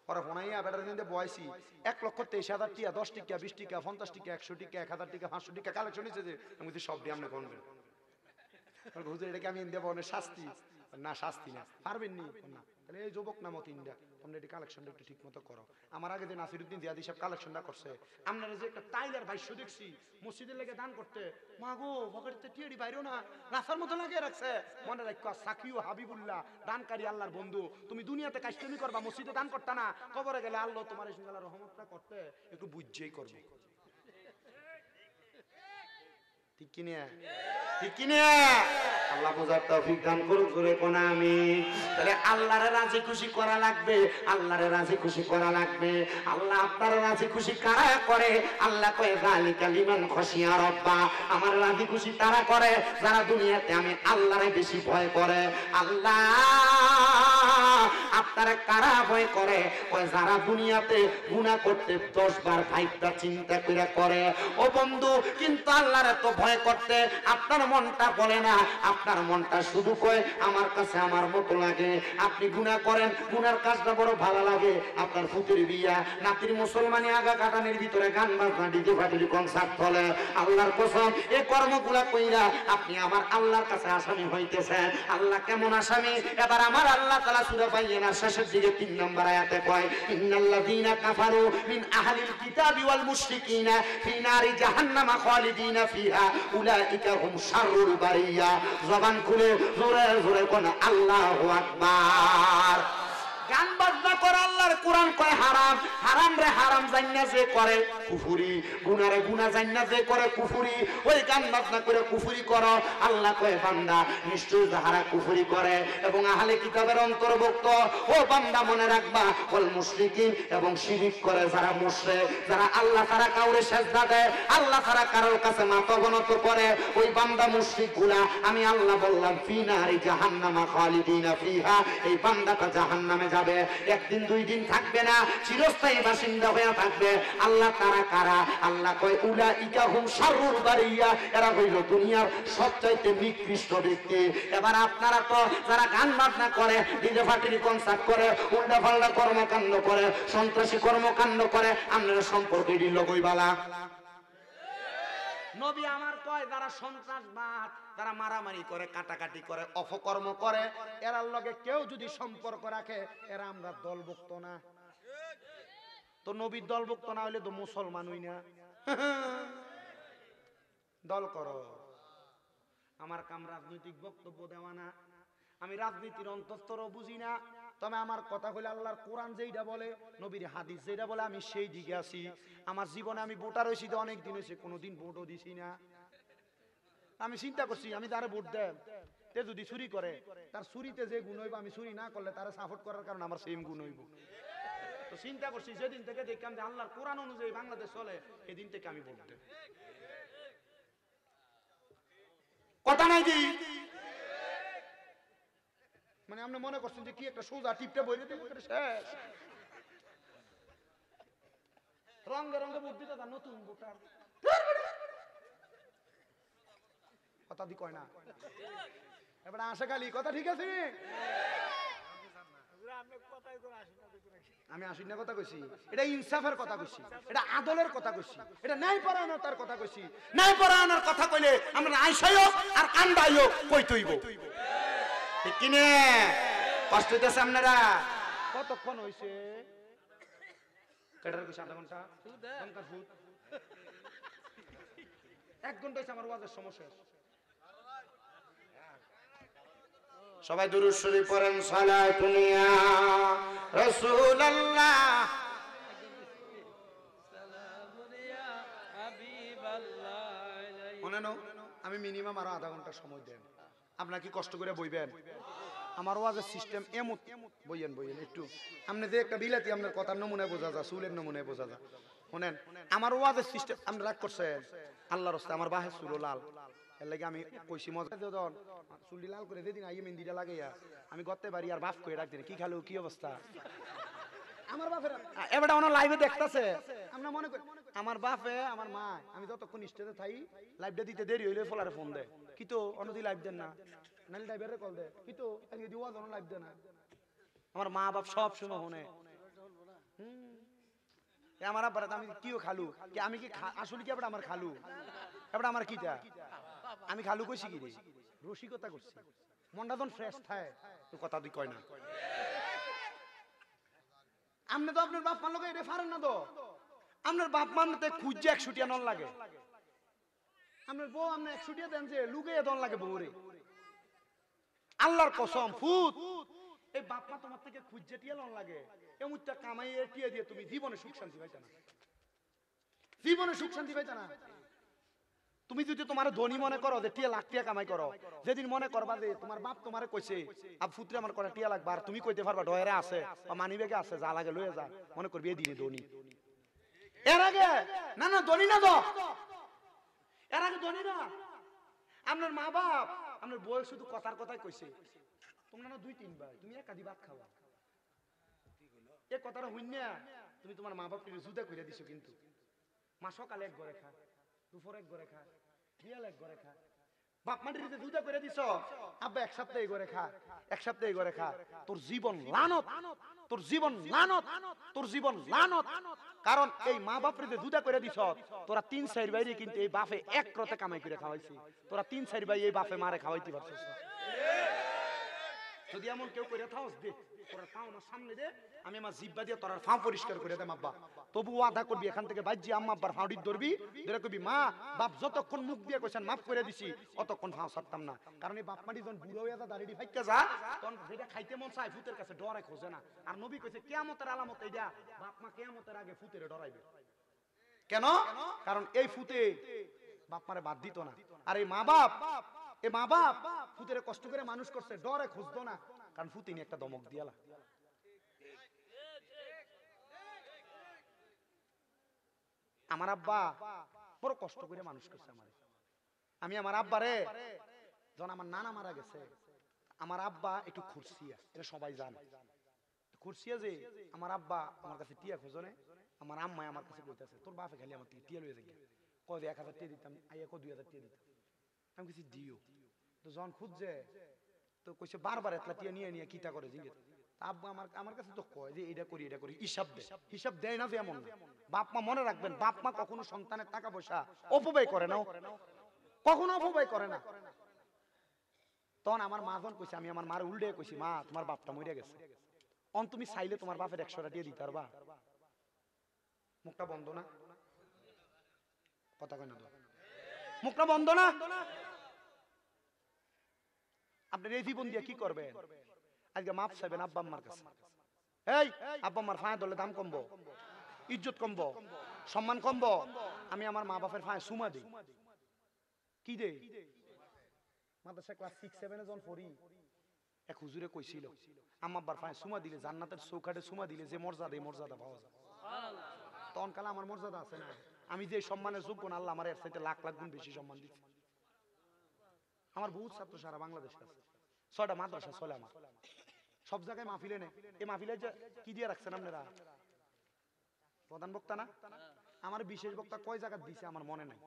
পরে ফোনাইয়া বেটার দিন বয়সি 1,23,000 টিকা, 10 টিকা, 20 টিকা, 50 টিকা, 100 টিকা, 1000 টিকা, 500 টিকা কালেকশন হয়েছে যে আমি সব দিয়ে আপনি করবেন। হুজুর এটাকে আমি ইন্ডিয়া বনের শাস্তি না, শাস্তি না, পারবেন নি না, তাহলে এই যুবক নামক ইন্ডিয়া তোমরা এটি কালেকশনটা একটু ঠিক মতো করো। আমার আগে যে নাসিরউদ্দিন জিয়াদি সাহেব কালেকশনটা করছে, আপনারা যে একটা টাইলার ভাষ্য দেখছি মসজিদের লেগে দান করতে, মাগো পকেটে টিয়ারি বাইরেও না রাস্তার মতো লাগিয়ে রাখছে, মনে রাখো সাকিউ হাবিবুল্লাহ দানকারী আল্লাহর বন্ধু, তুমি দুনিয়াতে কাজটামি করবা, মসজিদে দান করতে না, কবরে গেলে আল্লাহ তোমার এই সঙ্গে রহমতটা করতে একটু বুঝছেই করবে, ঠিক কি না? ঠিক কি না? আল্লাহ বোঝার তৌফিক দান করুক, জোরে কোন আমিন। তাহলে আল্লাহরে রাজি খুশি করা লাগবে, আল্লাহরে রাজি খুশি করা লাগবে। আল্লাহ আপনার রাজি খুশি কারা করে? আল্লাহ কয় যালিকা লিমান খাশিয়া রাব্বা, আমার রাজি খুশি তারা করে যারা দুনিয়াতে আমি আল্লাহরে বেশি ভয় করে। আল্লাহ আপনারা কারা ভয় করে? ওই যারা দুনিয়াতে গুনাহ করতে 10 বার 5টা চিন্তা করে করে। ও বন্ধু, কিন্তু আল্লাহরে তো ভয় করতে আপনার মনটা বলে না, আপনার মনটা শুধু কয় আমার কাছে আমার মতো লাগে। আপনি গুনাহ করেন, গুনার কাজটা বড় ভালো লাগে, আপনার পুত্রের বিয়া নাতির মুসলমানি আগা কাটানির ভিতরে গান বাজনা ডিজে ফাটিলি কনসার্ট চলে, আল্লাহর কসম এই কর্মগুলা কইরা আপনি আমার আল্লাহর কাছে আসামি হইতেছেন। আল্লাহ কেমন আসামি? এবার আমার আল্লাহ তাআলা সূরা বাইয়িনার শেষের দিকে 3 নম্বর আয়াতে কয় ইন্নাল্লাযীনা কাফারু মিন আহলিল কিতাবি ওয়াল মুশরিকিনা ফি নারি জাহান্নামা খালিদিনা ফিহা উলাইকা হুম শাররুল বারিয়া। জবান খুলে জোরে জোরে কোন আল্লাহু আকবার। গান বাজনা করে আল্লাহর কোরআন কয় হারাম, হারাম রে হারাম জান্না যে করে কুফরি, গুনারে গুনাহ জান্না যে করে কুফরি, ওই গান বাজনা করে কুফরি করো। আল্লাহ কয় বান্দা নিশ্চয় যারা কুফরি করে এবং আহলে কিতাবের অন্তর্ভুক্ত, ও বান্দা মনে রাখবা ওয়াল মুশরিকিন, এবং শিরিক করে যারা মুশরিক, যারা আল্লাহ তাআলা কাউরে সিজদা দেয়, আল্লাহ তাআলা কারোর কাছে মাথা অবনত করে, ওই বান্দা মুশরিক গুলা আমি আল্লাহ বললাম ফি নারি জাহান্নামা খালিদিনা ফিহা, এই বান্দাটা জাহান্নামে যাবে, একদিন দুই দিন থাকবে না, চিরস্থায়ী বাসিন্দা হয়ে থাকবে। আল্লাহ তারা কারা? আল্লাহ কয় উলাইকা হুম শাররুল বারিয়া, এরা হইল দুনিয়ার সবচাইতে নিকৃষ্ট ব্যক্তি। এবার আপনারা তো যারা গান বাজনা করে, ডিজে পার্টির কনসার্ট করে, উল্টা পাল্টা কর্মকাণ্ড করে, সন্ত্রাসী কর্মকাণ্ড করে, আপনারা সম্পর্কে দিল কইবালা। নবী আমার কয় যারা সন্ত্রাসবাদ, যারা মারামারি করে, কাটাকাটি করে, অপকর্ম করে, এরার লগে কেউ যদি সম্পর্ক রাখে, এরা আমরা দলভুক্ত না। তো নবীর দলভুক্ত না হইলে তো মুসলমানই না। দল করো। আমার কাম রাজনৈতিক বক্তব্য দেওয়া না, আমি রাজনীতির অন্তঃস্তরও বুঝি না, তবে আমার কথা হইলে আল্লাহর কোরআন যেইটা বলে, নবীর হাদিস যেটা বলে, আমি সেই দিকে আছি। আমার জীবনে আমি ভোটার হয়েছি তো অনেক দিন হয়েছে, কোনোদিন ভোটও দিছি না। আমি চিন্তা করছি আমি তারে ভোট দেব, তে যদি চুরি করে তার চুরিতে যে গুণ হইব, আমি চুরি না করলে তারা সাপোর্ট করার কারণে আমার সেম গুণ হইব। তো চিন্তা করছি যেদিন থেকে দেখলাম যে আল্লাহর কোরআন অনুযায়ী বাংলাদেশ চলে, সেদিন থেকে আমি ভোট দেব। কথা নাই কি? মানে আপনি মনে করছেন যে কি একটা সোজা টিপটা বইলে শেষ, রঙে রঙে ভোট দিতে নতুন ভোটার কথা দি কয় না, এবার আসে খালি কথা। ঠিক আছে, আমি আসি না কথা কইছি, এটা ইনসাফের কথা কইছি, এটা আদলের কথা কইছি, এটা ন্যায় পরায়ণতার কথা কইছি। ন্যায় পরায়ণের কথা কইলে আমরা আইসাইও আর কান্দাইও কই তৈব, ঠিক কি না? কষ্ট হইতেছে আপনারা? কতক্ষণ হইছে? কেটার কইছে? আধা ঘন্টা? ঘন্টার ফুট 1 ঘন্টা হইছে আমার ওয়াজের সমস্যা। সবাই দুরূদ শরীফ পড়েন, সালাতুন ইয়া রাসূলুল্লাহ, সালামুন ইয়া হাবিবাল্লাহ। মনে নাও আমি মিনিমাম আরো আধা ঘন্টা সময় দেন, আপনারা কি কষ্ট করে বইবেন? আমার ওয়াজের সিস্টেম এমন, বইয়েন বইয়েন একটু। আপনি যে একটা বিলাতি, আপনার কথার নমুনায় বোঝা যায়, চুলের নমুনায় বোঝা যায়। শুনেন, আমার ওয়াজের সিস্টেম আপনি রাগ করছেন, আল্লাহর রাস্তায় আমার বাহে চুল লাল, এর লাগে আমি কইছি মজা দেন চুলটি লাল করে যেদিন আইয়ে মেহেন্দিটা লাগাইয়া আমি গতে বাড়ি আর বাপ করে রাখদিন। কি খালো, কি অবস্থা? আমার বাপের এবারে অন্য লাইভে দেখতেছে, আমরা মনে করি আমার বাপে আমার মা, আমি যতক্ষণ স্টেজে থাই লাইভটা দিতে দেরি হইলে ফলারে ফোন দেয়, কি তো অন্যদিন লাইভ দেন না, নাহলে ড্রাইভারে কল দেয়, কি তো দিওয়া জন লাইভ দেয় না। আমার মা বাপ সব সময় শুনে। আমার আব্বার আমি কিও খালু, কি আমি কি আসলে কি আমার খালু, এবার আমার কিটা আমি খালু কইছি কি রে, রসিকতা করছি, মনটা যখন ফ্রেশ থাকে তো কথা তুই কয় না। আপনি তো আপনার বাপ মান লোক এটা পারেন না, তো আপনার বাপ মানতে খুঁজছে 100 টিয়া নন লাগে, আপনার বউ আপনি 100 টিয়া দেন যে লুকিয়ে দন লাগে বউরে। আল্লাহর কসম ফুত, এই বাপ মা তোমার থেকে খুঁজছে টিয়া নন লাগে, এমনটা কামাইয়ে টিয়া দিয়ে তুমি জীবনে সুখ শান্তি পাইতা না, জীবনে সুখ শান্তি পাইতা না। তুমি যদি তোমার ধনী মনে করো যে টিয়া লাখ টিয়া কামাই করো, যেদিন মনে করবা যে তোমার বাপ তোমারে কইছে আব ফুতরে আমার করে টিয়া লাগবে, আর তুমি কইতে পারবা ডয়েরা আছে বা মানি ব্যাগে আছে, যা লাগে লয়ে যা, মনে করবি এই দিনে ধনী। এর আগে না না ধনী না, তো এর আগে ধনী না। আপনার মা বাপ আপনার বউ শুধু কথার কথাই কইছে, তোমরা না 2-3 ভাই, তুমি একাদি ভাত খাওয়া, এই কথাটা হইনা তুমি তোমার মা বাপকে জুদা কইরা দিছো। কিন্তু মা সকালে এক ঘরে খা, দুপুর এক ঘরে খা, বিয়াল এক ঘরে খা, বাপ মাটির জুদা করে দিছ, আব্বা এক সপ্তাহে ঘরে খা, এক সপ্তাহে ঘরে খা। তোর জীবন লানত, তোর জীবন লানত, তোর জীবন লানত। কারণ এই মা বাপরে যে জুদা করে দিছ, তোরা 3-4 বাইরে কিন্তু এই বাপে এক রতে কামাই করে খাওয়াইছি, তোরা 3-4 ভাই এই বাপে মারে খাওয়াইতে পারছিস না। যদি এমন কেউ করে থাকস দে, তোর পা আমার সামনে দে, আমি আমার জিব্বা দিয়ে তোর পা পরিষ্কার করে দেম আব্বা। তবু আধা করবি এখান থেকে বাইজি আম্মা আব্বার ফাউডি ধরবি, ধরে কবি মা বাপ যতক্ষণ মুখ দিয়ে কইছেন মাফ করে দিছি অতক্ষণ ফাও ছাড়তাম না। কারণ এই বাপ মাটি যখন বুড়ো হয়ে যা দাড়ি ফাইকা যা তখন যেটা খাইতে মন চায় ফুতের কাছে ডরে খোঁজে না। আর নবী কইছে কিয়ামতের আলামত এইটা, বাপ মা কিয়ামতের আগে ফুতেরে ডরাইবে। কেন? কারণ এই ফুতে বাপ মারে বাদ দিত না। আর এই মা বাপ ফুতেরে কষ্ট করে মানুষ করছে, ডরে খুঁজতো না, কারণ ফুতে নিয়ে একটা দমক দিয়ালা। আমার আব্বা বড় কষ্ট করে মানুষ করছে আমারে। আমি আমার আব্বারে যখন আমার নানা মারা গেছে, আমার আব্বা একটু খুরসিয়া, এটা সবাই জানে খুরসিয়া, যে আমার আব্বা আমার কাছে টিয়া খোঁজনে, আমার আম্মাই আমার কাছে কইতাছে তোর বাপে খালি আমার থেকে টিয়া লইয়া যাই, কয় 1000 টিয়া দিতাম, আইয়া কয় 2000 টিয়া দিতাম। আমি কিছু দিও তো যখন খুঁজছে তো কইছে বারবার এতলা টিয়া নিয়ে নিয়ে কিতা করে জিজ্ঞেস। আব্বা আমার কাছে তো কয় যে এটা করি হিসাব দেয় না, যেমন বাপ মা মনে রাখবেন, বাপ মা কখনো সন্তানের টাকা পয়সা অপব্যয় করে না, কখনো অপব্যয় করে না। তখন আমার মা যখন কইছে, আমি আমার মার উল্টে কইছি মা তোমার বাপটা মরে গেছে, অন তুমি চাইলে তোমার বাপের 100 টাকা দিয়ে দিতে পারবা? মুখটা বন্ধ না, কথা কয় না, মুখটা বন্ধ না। আপনার এই জীবন দিয়ে কি করবেন? আজকে মাপ চাইবেন আব্বা আম্মার কাছে। এই আব্বা আম্মার ফাঁয়া ধরলে দাম কমবো, ইজ্জত কমবো, সম্মান কমবো। আমি আমার মা বাপের ফাঁয়া সুমা দিই, কি দে মাদ্রাসা ক্লাস 6-7 যখন পড়ি, এক হুজুরে কইছিল আম্মা আব্বার ফাঁয়া সুমা দিলে জান্নাতের চৌকাঠে সুমা দিলে যে মর্যাদা, এই মর্যাদা পাওয়া যায়। তখন কালে আমার মর্যাদা আছে না, আমি যে সম্মানের যোগ্য না, আল্লাহ আমার এর চাইতে লাখ লাখ গুণ বেশি সম্মান দিচ্ছে। আমার বহুত ছাত্র সারা বাংলাদেশ আছে, 6টা মাদ্রাসা চলে আমার, সব জায়গায় মাহফিলে নেই। এই মাহফিলে কি দিয়ে রাখছেন আপনারা? প্রধান বক্তা না? আমার বিশেষ বক্তা কয় জায়গা দিছে আমার মনে নাই,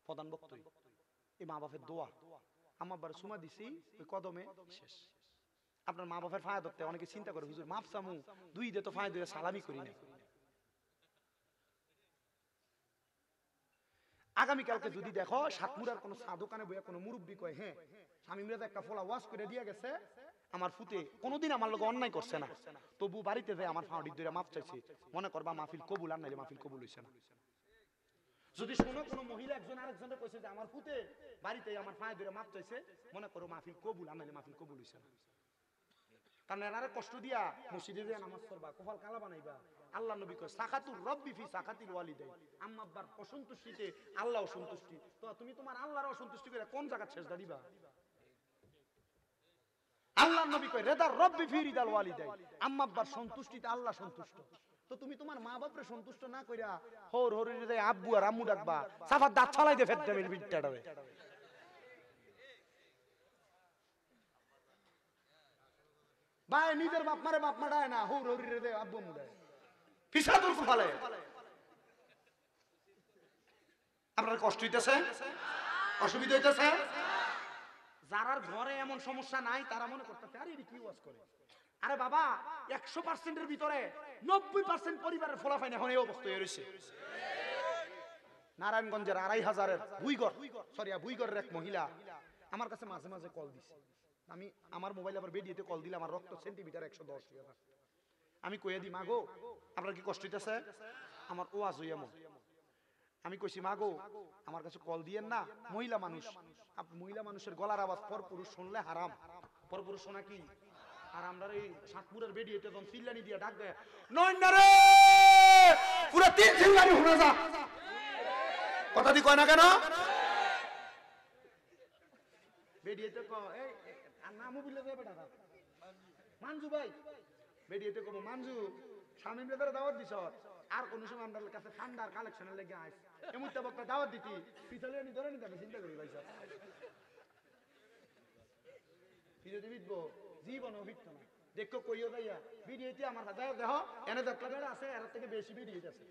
প্রধান বক্তই এই মা বাপের দোয়া। আমার বার সুমা দিছি ওই কদমে শেষ। আপনার মা বাপের ফায়া ধরতে অনেকে চিন্তা করে হুজুর মাপ চামু, 2 ঈদে তো ফায়া দিয়ে সালামি করি না। আগামীকালকে যদি দেখো সাতমুরার কোনো চা দোকানে বইয়া কোনো মুরব্বী কয় হ্যাঁ স্বামী মিরাজ একটা ফলা ওয়াশ করে দিয়ে গেছে, আমার ফুতে কোনোদিন আমার লোক অন্যায় করছে না, তবু বাড়িতে যায় আমার ফাঁড়ি ধরে মাপ চাইছে, মনে করবা মাহফিল কবুল, আর নাইলে মাহফিল কবুল হইছে না। যদি শোনো কোনো মহিলা একজন আরেকজনের কইছে যে আমার ফুতে বাড়িতে আমার ফাঁড়ি ধরে মাপ চাইছে, মনে করো মাহফিল কবুল, আর নাইলে মাহফিল কবুল হইছে না। কারণ এনারে কষ্ট দিয়া মসজিদে দিয়ে নামাজ পড়বা, কপাল কালা বানাইবা। আল্লাহ নবী কয় সাকাতুর রব্বি ফি সাকাতিল ওয়ালিদাইন, আম্মা আব্বার অসন্তুষ্টিতে আল্লাহ অসন্তুষ্টি। তো তুমি তোমার আল্লাহর অসন্তুষ্টি করে কোন জায়গা সেজদা দিবা? আল্লাহ নবী কয় রিদার রব্বি ফি রিদাল ওয়ালিদাইন, আম্মা আব্বার সন্তুষ্টিতে আল্লাহ সন্তুষ্ট। তো তুমি তোমার মা বাপরে সন্তুষ্ট না কইরা হর হর রে আব্বু আর আম্মু ডাকবা, সাফার দাঁত ফালাই দে ফেদ্দামের বিটটারে। ভাই নিজের বাপ মারে বাপ মা ডায় না, হর হর রে আব্বু আম্মু ডায়, পিছাদুর ফালে। আপনার কষ্ট হইতেছে, অসুবিধা হইতেছে? যারার ঘরে এমন সমস্যা নাই তারা মনে করতেছে আরে কি ওয়াজ করে। আরে বাবা 100%-এর ভিতরে 90% পরিবারের ফলাফল এখন এই অবস্থা হয়ে রয়েছে। নারায়ণগঞ্জের 2500-এর বুইগরের এক মহিলা আমার কাছে মাঝে মাঝে কল দিছে। আমি আমার মোবাইল আবার বেডিয়েতে কল দিলে আমার রক্ত সেন্টিমিটার 110 হয়ে যায়। আমি কইয়া দি মাগো আপনার কি কষ্ট হইতেছে? আমার ওয়াজ হইয়া মন। আমি কইছি মাগো আমার কাছে কল দিয়েন না, মহিলা মানুষ, মহিলা মানুষের গলার আওয়াজ পরপুরুষ শুনলে হারাম। পরপুরুষ শোনা কি? আর আমরা এই সাতপুরের বেডিয়েতে যখন চিল্লানি দিয়ে ডাক দেয় নয়না রে পুরো 3 চিল্লানি শুনে যা, কথা দি কয় না কেন? বেডিয়েতে কয় এই নামও বললে যাবে টাকা মানজু ভাই, বেডিয়েতে কব মানজু শামিম রে দাওয়াত দিছ, আর কোন সময় আমাদের কাছে ঠান্ডার কালেকশনের লেগে আইস এমনটা বক্তা দাওয়াত দিতি পিছলে নি ধরে নি আমি চিন্তা করি ভাই স্যার ফিরে দিবো জীবন অভিজ্ঞ না। দেখো কইও যাইয়া ভিডিওতে আমার হাতে দেখো এনে দেখতে আছে এর থেকে বেশি ভিডিও আছে।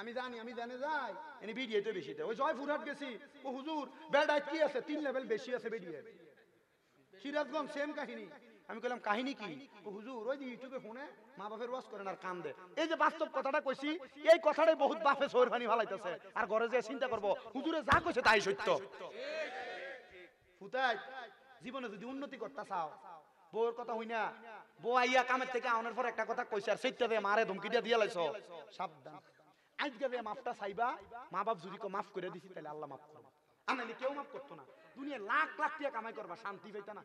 আমি জানি যাই এনে ভিডিওতে বেশি দেয়। ওই জয়পুরহাট গেছি ও হুজুর বেড়ায় কি আছে 3 লেভেল বেশি আছে ভিডিও। সিরাজগঞ্জ সেম কাহিনী। আমি কইলাম কাহিনী কি? ও হুজুর ওই যে ইউটিউবে ফোনে মা বাপের ওয়াজ করেন আর কান দেয়। এই যে বাস্তব কথাটা কইছি এই কথাটাই বহুত বাপে সৌর পানি ফালাইতেছে আর ঘরে যে চিন্তা করবো হুজুরে যা কইছে তাই সত্য। ফুতাই জীবনে যদি উন্নতি করতে চাও বউর কথা হই না, বউ আইয়া কামের থেকে আউনের পর একটা কথা কইছে আর সেইটা দিয়ে মারে ধমকিটা দিয়া লাইছো, সাবধান। আজকে যে মাফটা চাইবা, মা বাপ যদি মাফ করে দিছি তাহলে আল্লাহ মাফ করবে, আর নাহলে কেউ মাফ করতো না। দুনিয়া লাখ লাখ টাকা কামাই করবা, শান্তি পাইতা না।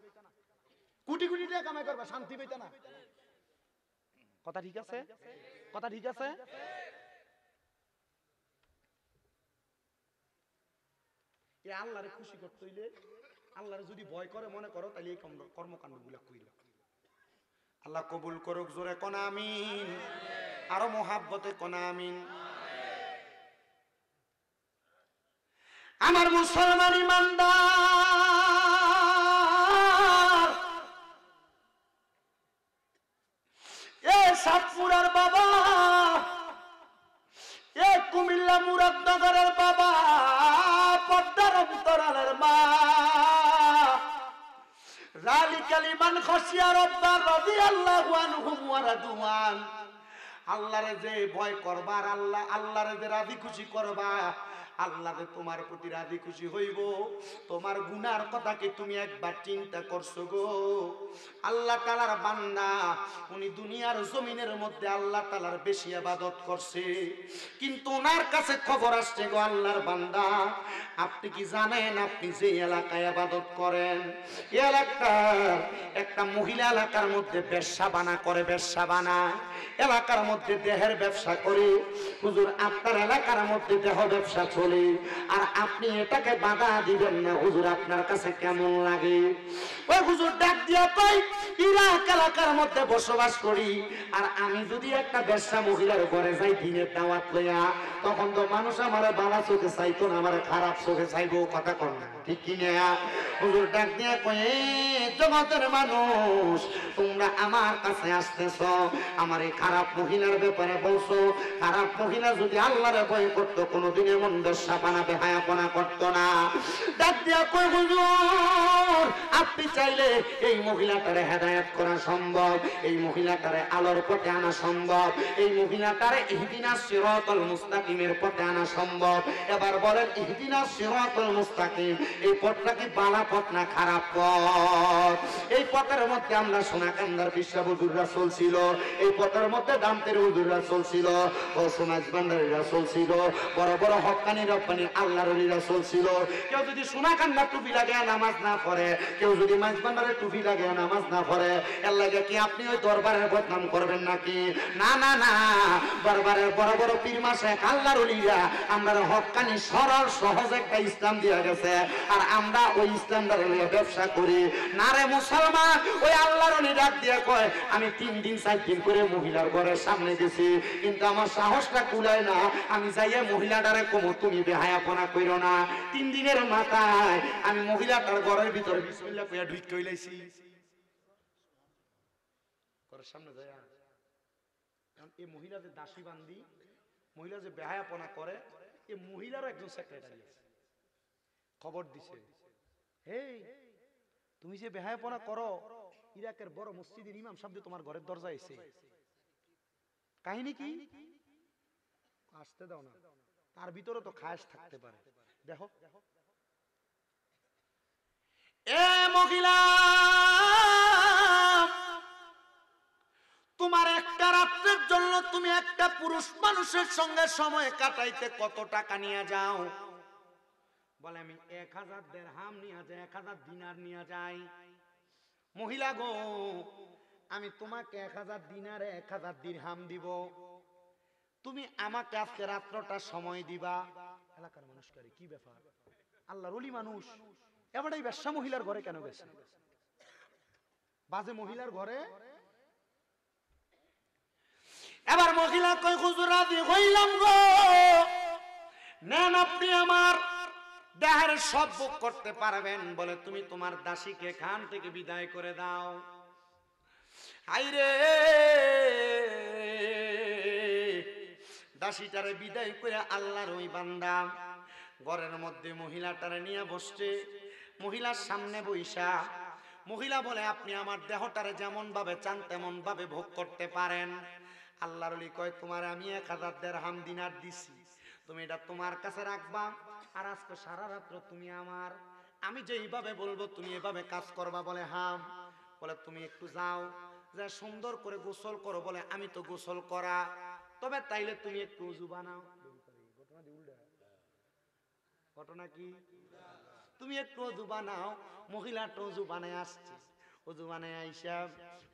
কোটি কোটি টাকা কামাই করবা, শান্তি পাইতা না। কথা ঠিক আছে? কথা ঠিক আছে? এই আল্লাহরে খুশি করতে হইলে, আল্লাহরে যদি ভয় করে মনে করো, তাহলে এই কর্মকাণ্ড গুলা কইরা। আল্লাহ কবুল করুক, জোরে কোন আমিন, আরো মোহাব্বতে কোন আমিন। আমার মুসলমান ইমানদার, এ সাতপুরার বাবা, এ কুমিল্লা মুরাদনগরের বাবা, পদ্মার অন্তরালের মা, যালিকা লিমান খাশিয়া রাব্বা রাদিয়াল্লাহু আনহুম ওয়া রাদওয়ান। আল্লাহরে যে ভয় করবা, আর আল্লাহরে যে রাজি খুশি করবা, আল্লাহ যে তোমার প্রতি রাজি খুশি হইব। তোমার গুনার কথা কি তুমি একবার চিন্তা করছো গো? আল্লাহ তাআলার বান্দা, উনি দুনিয়ার জমিনের মধ্যে আল্লাহ তাআলার বেশি ইবাদত করছে, কিন্তু ওনার কাছে খবর আসছে গো আল্লাহর বান্দা, আপনি কি জানেন আপনি যে এলাকায় ইবাদত করেন, এই এলাকার একটা মহিলা এলাকার মধ্যে ব্যবসা বানা করে, ব্যবসা বানায়, এলাকার মধ্যে দেহের ব্যবসা করে। হুজুর, আপনার এলাকার মধ্যে দেহ ব্যবসা চলে, আর আপনি এটাকে বাধা দিবেন না, হুজুর আপনার কাছে কেমন লাগে? ওই হুজুর ডাক দিয়া কই, ইরাক এলাকার মধ্যে বসবাস করি, আর আমি যদি একটা ব্যবসা মহিলার ঘরে যাই দিনের দাওয়াত লইয়া, তখন তো মানুষ আমার বালা চোখে চাইতো না, আমার খারাপ চোখে চাইবো। কথা কর না, ঠিক কিনা? হুজুর ডাক দিয়া কয়ে, জগতের মানুষ, তোমরা আমার কাছে আসতেছ, আমার এই খারাপ মহিলার ব্যাপারে বলছো। খারাপ মহিলা যদি আল্লাহরে ভয় করতো, কোনোদিন এমন ব্যবসা বানাবে হায়াপনা করতো না। ডাক দিয়া কই, হুজুর আপনি চাইলে এই মহিলাটারে হেদায়েত করা সম্ভব, এই মহিলাটারে আলোর পথে আনা সম্ভব, এই মহিলাটারে ইহদিনাস সিরাতাল মুস্তাকিমের পথে আনা সম্ভব। এবার বলেন, ইহদিনাস সিরাতাল মুস্তাকিম, এই পথটা কি বালা পথ না খারাপ পথ? এই পথের মধ্যে আমরা সোনাকান্দার বিশ্ব হুজুররা চলছিল, এই পথের মধ্যে দামতের হুজুররা চলছিল, ও সমাজ ভান্ডারীরা চলছিল, বড় বড় হক্কানি রব্বানি আল্লাহর ওলিরা চলছিল। কেউ যদি সোনাকান্দার টুপি লাগে নামাজ না পড়ে, কেউ যদি মাঝ ভান্ডারের টুপি লাগে নামাজ না পড়ে, এর লাগে কি আপনি ওই দরবারের বদনাম করবেন নাকি? না না না, দরবারের বড় বড় পীর মাশায়েখ আল্লাহর ওলিরা আমরা হক্কানি সরল সহজ একটা ইসলাম দিয়া গেছে, আর আমরা ওই ইসলামটার নিয়ে ব্যবসা করি। না রে মুসলমান, ওই আল্লাহর ওলি ডাক দিয়ে কয়, আমি 3 দিন 4 দিন করে মহিলার ঘরের সামনে গেছি, কিন্তু আমার সাহসটা কুলায় না, আমি যাইয়া মহিলাটারে কমো তুমি বেহায়াপনা কইরো না। 3 দিনের মাথায় আমি মহিলাটার ঘরের ভিতরে বিসমিল্লাহ কইয়া ঢুক কইলাইছি, ঘরের সামনে যাইয়া। কারণ এই মহিলা যে দাসী বান্দি, মহিলা যে বেহায়াপনা করে, এই মহিলারও একজন সেক্রেটারি আছে, খবর দিছে, এই তুমি যে বেহায়াপনা করো, ইরাকের বড় মসজিদের ইমাম সাহেব তোমার ঘরের দরজায় এসে, কাহিনী কি? আসতে দাও না, তার ভিতরে তো খায়েশ থাকতে পারে। দেখো, এ মহিলা, তোমার একটা রাত্রের জন্য তুমি একটা পুরুষ মানুষের সঙ্গে সময় কাটাইতে কত টাকা নিয়ে যাও? বলে আমি 1000 দিরহাম নিয়ে যাই, 1000 দিনার নিয়ে যাই। মহিলা গো, আমি তোমাকে 1000 দিনারে 1000 দিরহাম দিব, তুমি আমাকে আজকে রাত্রটা সময় দিবা। এলাকার মানুষ করে কি ব্যাপার, আল্লাহর ওলি মানুষ, এবার এই বেশ্যা মহিলার ঘরে কেন গেছে? বাজে মহিলার ঘরে। এবার মহিলা কই, হুজুর রাজি হইলাম গো, নেন আপনি আমার দেহের সব ভোগ করতে পারবেন। বলে তুমি তোমার দাসীকে এখান থেকে বিদায় করে দাও। আইরে দাসীটারে বিদায় করে আল্লাহর ওই বান্দা ঘরের মধ্যে মহিলাটারে নিয়ে বসছে, মহিলার সামনে বইসা মহিলা বলে, আপনি আমার দেহটারে যেমন ভাবে চান তেমন ভাবে ভোগ করতে পারেন। আল্লাহর ওলি কয়, তোমার আমি 1000 দিরহাম দিনার দিছি, তুমি এটা তোমার কাছে রাখবা, আর আজকে সারা রাত্র তুমি আমার, আমি যেইভাবে বলবো তুমি এভাবে কাজ করবা। বলে হ্যাঁ। বলে তুমি একটু যাও, যে সুন্দর করে গোসল করো। বলে আমি তো গোসল করা, তবে তাইলে তুমি একটু ওযু বানাও। ঘটনা কি? তুমি একটু ওযু বানাও। মহিলাটা ওযু বানায় আসছে, ওযু বানায় আইসা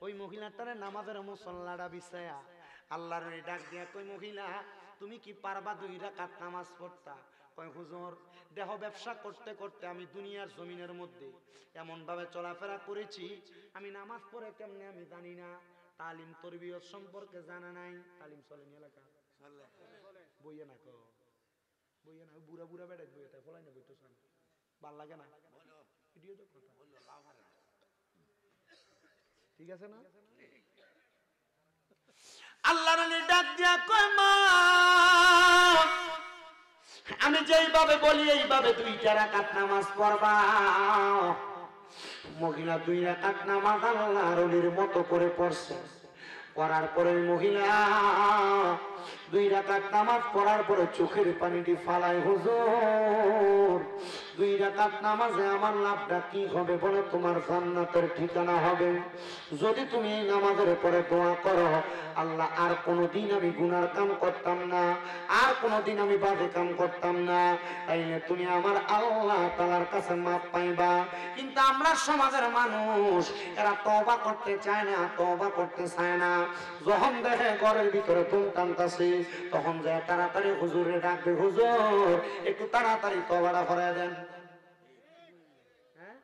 ওই মহিলাটারে নামাজের মুসল্লাটা বিছায়া আল্লাহর ডাক দিয়া কই, মহিলা তুমি কি পারবা 2 রাকাত নামাজ পড়তা? কয় হুজুর, দেহ ব্যবসা করতে করতে আমি দুনিয়ার জমিনের মধ্যে এমন ভাবে চলাফেরা করেছি, আমি নামাজ পড়ে কেমনে আমি জানি না, তালিম তরবিয়ত সম্পর্কে জানা নাই। তালিম চলেনি এলাকা বইয়ে না কো, বইয়ে না, বুড়া বুড়া বেড়াই বইয়ে ফলাই না, বইতো চান ভাল লাগে না, ভিডিও তো কথা ঠিক আছে না? আল্লাহর আলী ডাক দিয়া কয়, মা আমি যেইভাবে বলি এইভাবে 2 রাকাত নামাজ পড়বা। মহিলা 2 রাকাত নামাজ আল্লাহর আলীর মতো করে পড়ছে। পড়ার পরে মহিলা 2 রাকাত নামাজ পড়ার পরে চোখের পানিটি ফালায়, হুজুর 2 রাকাত নামাজে আমার লাভটা কি হবে? বলে তোমার জান্নাতের ঠিকানা হবে। যদি তুমি এই নামাজের পরে দোয়া করো, আল্লাহ আর কোনোদিন আমি গুনার কাম করতাম না, আর কোনোদিন আমি বাজে কাম করতাম না, তাইলে তুমি আমার আল্লাহ তাআলার কাছে মাপ পাইবা। কিন্তু আমরা সমাজের মানুষ, এরা তওবা করতে চায় না, তওবা করতে চায় না। যখন দেখে ঘরের ভিতরে ধুম টানতাছে, তখন যায় তাড়াতাড়ি হুজুরে ডাকবে, হুজুর একটু তাড়াতাড়ি তওবাটা করে দেন। হ্যাঁ,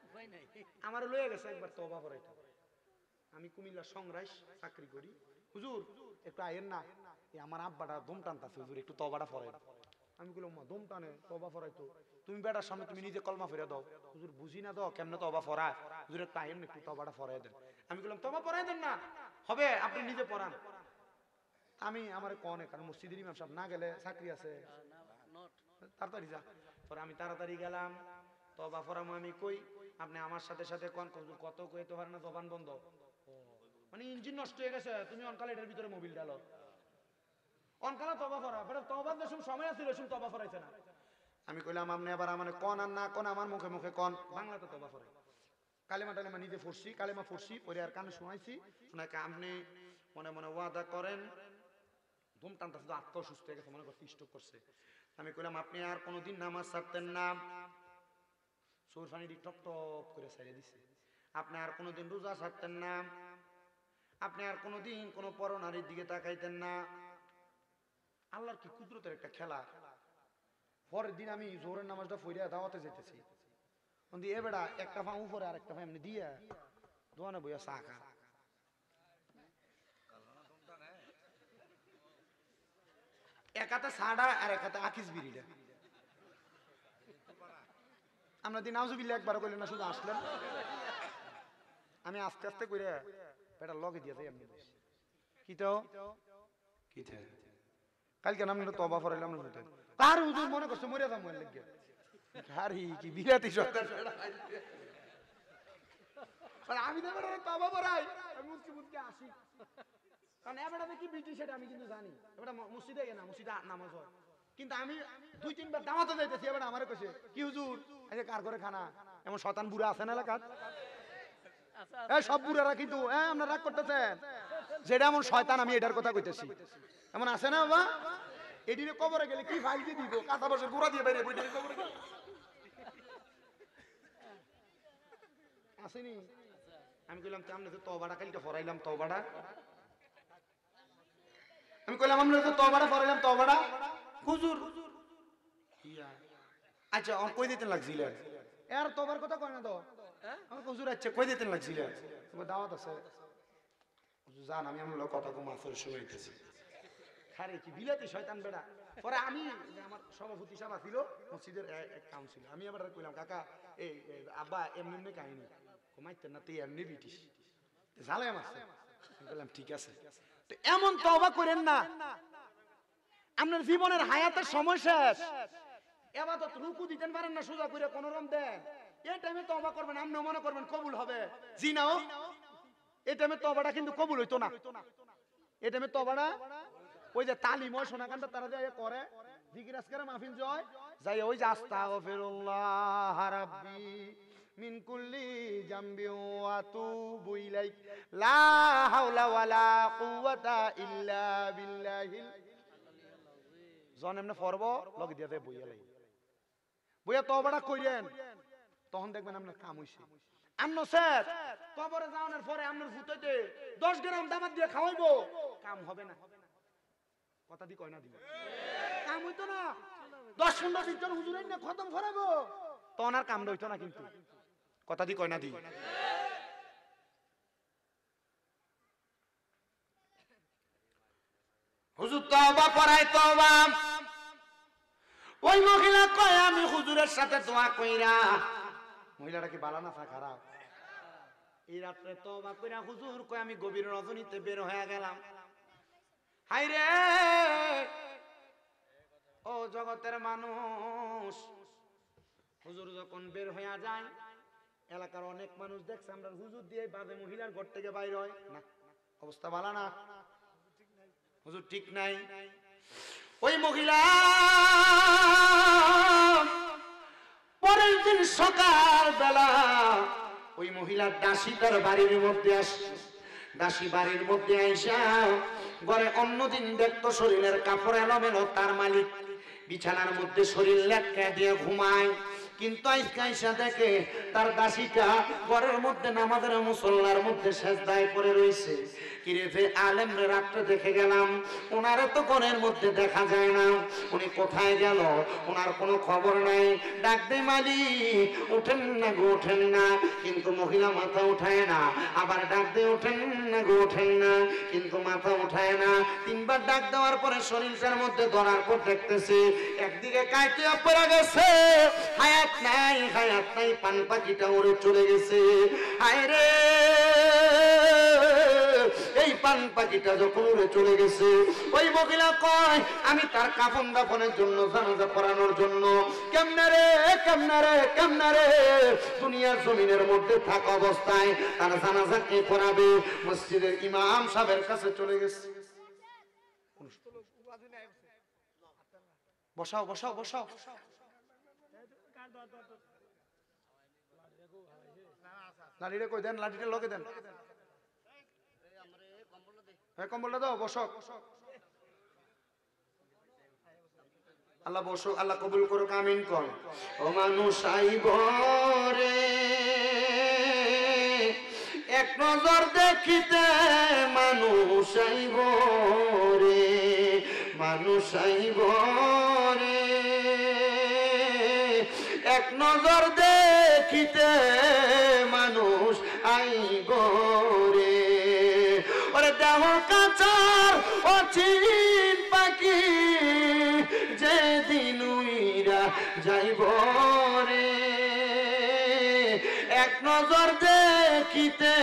আমার লয়ে গেছে একবার তওবা করাইতে। আমি কুমিল্লা সংরাইশ চাকরি করি, হুজুর একটু আইয়েন না, আমার আব্বাটা ধুম টানতাছে, হুজুর একটু তওবাটা ফরাই। আমি বললাম, মা ধুম টানে তওবা ফরাইতো? তুমি বেটার সামনে তুমি নিজে কলমা ফিরে দাও। হুজুর বুঝি না দাও কেমনে তওবা ফরায়, হুজুর একটু আইয়েন একটু তওবাটা ফরাই দেন। আমি বললাম, তওবা ফরাই দেন না, হবে আপনি নিজে পড়ান। আমি আমার কনে, কারণ মসজিদের ইমাম সাহেব না গেলে চাকরি আছে, তাড়াতাড়ি যা। পরে আমি তাড়াতাড়ি গেলাম, তওবা ফরামো। আমি কই, আপনি আমার সাথে সাথে কোন কত কইতে পারে না, জবান বন্ধ, মানে ইঞ্জিন নষ্ট হয়ে গেছে, তুমি অনকালে এটার ভিতরে মোবিল ডালো, অনকালে তওবা ফরা, বেটা তওবার যে সময় আছে রেশন তওবা ফরাইছে না। আমি কইলাম, আপনি আবার আমার কোন আর না কোন, আমার মুখে মুখে কোন, বাংলাতে তওবা ফরাই। কালেমা টালেমা নিজে পড়ছি, কালেমা পড়ছি, পরে আর কানে শোনাইছি, শোনাকে আপনি মনে মনে ওয়াদা করেন। ধুম টানতাছে তো, আত্মা সুস্থ হয়ে গেছে, মনে করতে স্ট্রোক করছে। আমি কইলাম, আপনি আর কোনোদিন নামাজ ছাড়তেন না, চোর পানিটি টপ টপ করে ছেড়ে দিছে। আপনি আর কোনোদিন রোজা ছাড়তেন না, আপনি আর কোনোদিন কোনো পরনারীর দিকে তাকাইতেন না। আল্লাহর কি কুদরতের একটা খেলা। পরের দিন আমি জোহরের নামাজটা পড়িয়া দাওয়াতে যেতেছি, এ বেড়া একটা পা উপরে আর একটা পা এমনি দিয়া দোয়ানে বইয়া চা খা। এক হাতে ছাড়া আর এক হাতে আকিস বিড়িটা। আমরা দিন নাউজুবিল্লাহ একবার কইলেন না, শুধু আসলেন। আমি আস্তে আস্তে করে বেটা লগে দিয়ে যাই এমনি বসে। কি তো কি কালকে নাম নিলো তওবা ফরাইলাম না, শুনতে আর হুজুর মনে করছে মরিয়া যাম মনে লাগে। আরে কি বিলাতি শয়তান, আমি তো বেটা তওবা ফরাই, আমি মুচকি মুচকি আসি, কারণ এবারে কি ব্রিটিশ সেটা আমি কিন্তু জানি। এবারে মসজিদে গেনা, মসজিদে নামাজ হয়, কিন্তু আমি 2-3 বার দাওয়াতে যাইতেছি। এবারে আমারে কইছে, কি হুজুর আজকে কার ঘরে খানা? এমন শয়তান বুড়া আছে না এলাকাত? এই সব বুড়ারা কিন্তু আমরা রাগ করতেছেন, যেটা এমন শয়তান আমি এটার কথা কইতেছি, এমন আছে না বাবা? এদিকে কবরে গেলে কি ফাইল দিয়ে দিব, কাঁচা বসে গুড়া দিয়ে বাইরে বইতে কবরে গেলে আসেনি। আমি কইলাম, আমরা তো তওবাটা কালকে ফরাইলাম, তওবাটা আমি কইলাম, আমরা তো তওবাটা ফরাইলাম, তওবাটা হুজুর ইয়া আচ্ছা কই দিতেন লাগছিল এর তওবার কথা কয় না তো, আমার হুজুর আচ্ছা কই দিতেন লাগছিল, তোমার দাওয়াত আছে হুজুর জান, আমি আমার কথা কম আসর শুনাইতেছি। আরে কি বিলাতি শয়তান বেড়া। পরে আমি, আমার সভাপতি সাহেব ছিল মসজিদের এক কাউন্সিল, আমি আবার কইলাম, কাকা এই আব্বা এমনি এমনি কাহিনী কমাইতেন না, তুই এমনি ব্রিটিশ ঝালে মারছে। আমি বললাম ঠিক আছে, তো এমন তওবা করেন না, আপনার জীবনের হায়াতের সময় শেষ, এবাদত রুকু দিতেন পারেন না, সোজা করে কোন রকম দেন, এই টাইমে তওবা করবেন, আপনি মনে করবেন কবুল হবে, জি না, এই টাইমে তওবাটা কিন্তু কবুল হইতো না। এই টাইমে তওবাটা ওই যে তালিম হয় সোনাকান্ত তারা যে করে জিকির আজকারে মাহফিল জয় যাই, ওই যে আস্তাগফিরুল্লাহ রাব্বি মিন কুল্লি জামবি ওয়া আতুবু ইলাইক লা হাওলা ওয়ালা কুওয়াতা ইল্লা বিল্লাহিল জন এমনে পড়ব লগে দিয়াতে বইয়া লাই বইয়া তওবাটা কইরেন তখন দেখবেন আপনার কাম হইছে আমনো স্যার কবরে যাওয়ার পরে আপনার ফুটাইতে 10 গ্রাম দামাত দিয়ে খাওয়াইবো কাম হবে না কথা দি কয় না দিবে কাম হইতো না 10-15 জন হুজুরের না খতম করাবো তখন আর কাম হইতো না কিন্তু কথা দি কয় না দি হুজুর তওবা পড়াই তওবা ওই মহিলা কয় আমি হুজুরের সাথে দোয়া কইরা মহিলাটা কি ভালো না খারাপ এই রাতে তওবা কইরা হুজুর কয় আমি গভীর রজনীতে বের হয়ে গেলাম হায় রে ও জগতের মানুষ হুজুর যখন বের হয়ে যায় এলাকার অনেক মানুষ দেখছে আমরা হুজুর দিয়ে বাদে মহিলার ঘর থেকে বাইর হয় না অবস্থা ভালো না হুজুর ঠিক নাই ওই মহিলা পরের দিন সকাল বেলা ওই মহিলার দাসী তার বাড়ির মধ্যে আসে দাসী বাড়ির মধ্যে আইসা ঘরে অন্যদিন দেখতো শরীরের কাপড় এলোমেলো তার মালিক বিছানার মধ্যে শরীর লেটকা দিয়ে ঘুমায় কিন্তু আইসা দেখে তার দাসীটা ঘরের মধ্যে নামাজের মুসল্লার মধ্যে সেজদায় পড়ে রয়েছে কিরে যে আলেম রে রাত্রে দেখে গেলাম ওনারে তো ঘরের মধ্যে দেখা যায় না উনি কোথায় গেল ওনার কোনো খবর নাই ডাক দে মালিক ওঠেন না গো ওঠেন না কিন্তু মহিলা মাথা উঠায় না আবার ডাক দে ওঠেন না গো ওঠেন না কিন্তু মাথা উঠায় না তিনবার ডাক দেওয়ার পরে শরীরটার মধ্যে ধরার পর দেখতেছে একদিকে কাইতে পড়ে গেছে হায়াত নাই পান পাখিটা উড়ে চলে গেছে হায় রে এই পান পাখিটা যখন উড়ে চলে গেছে ওই মহিলা কয় আমি তার কাফন দাফনের জন্য জানাজা পড়ানোর জন্য কেমনে রে দুনিয়ার জমিনের মধ্যে থাকা অবস্থায় তার জানাজা কে পড়াবে মসজিদের ইমাম সাহেবের কাছে চলে গেছে বসাও বসাও বসাও লাঠিটা কই দেন লাঠিটা লগে দেন কম্বলটা দাও বসক আল্লাহ বসক আল্লাহ কবুল করুক আমিন কর ও মানুষ আইব রে এক নজর দেখিতে মানুষ আইব রে মানুষ আইব রে এক নজর দেখিতে মানুষ আইব রে ওরে দেহ কাচার অচিন পাখি যেদিন উইরা যাইব রে এক নজর দেখিতে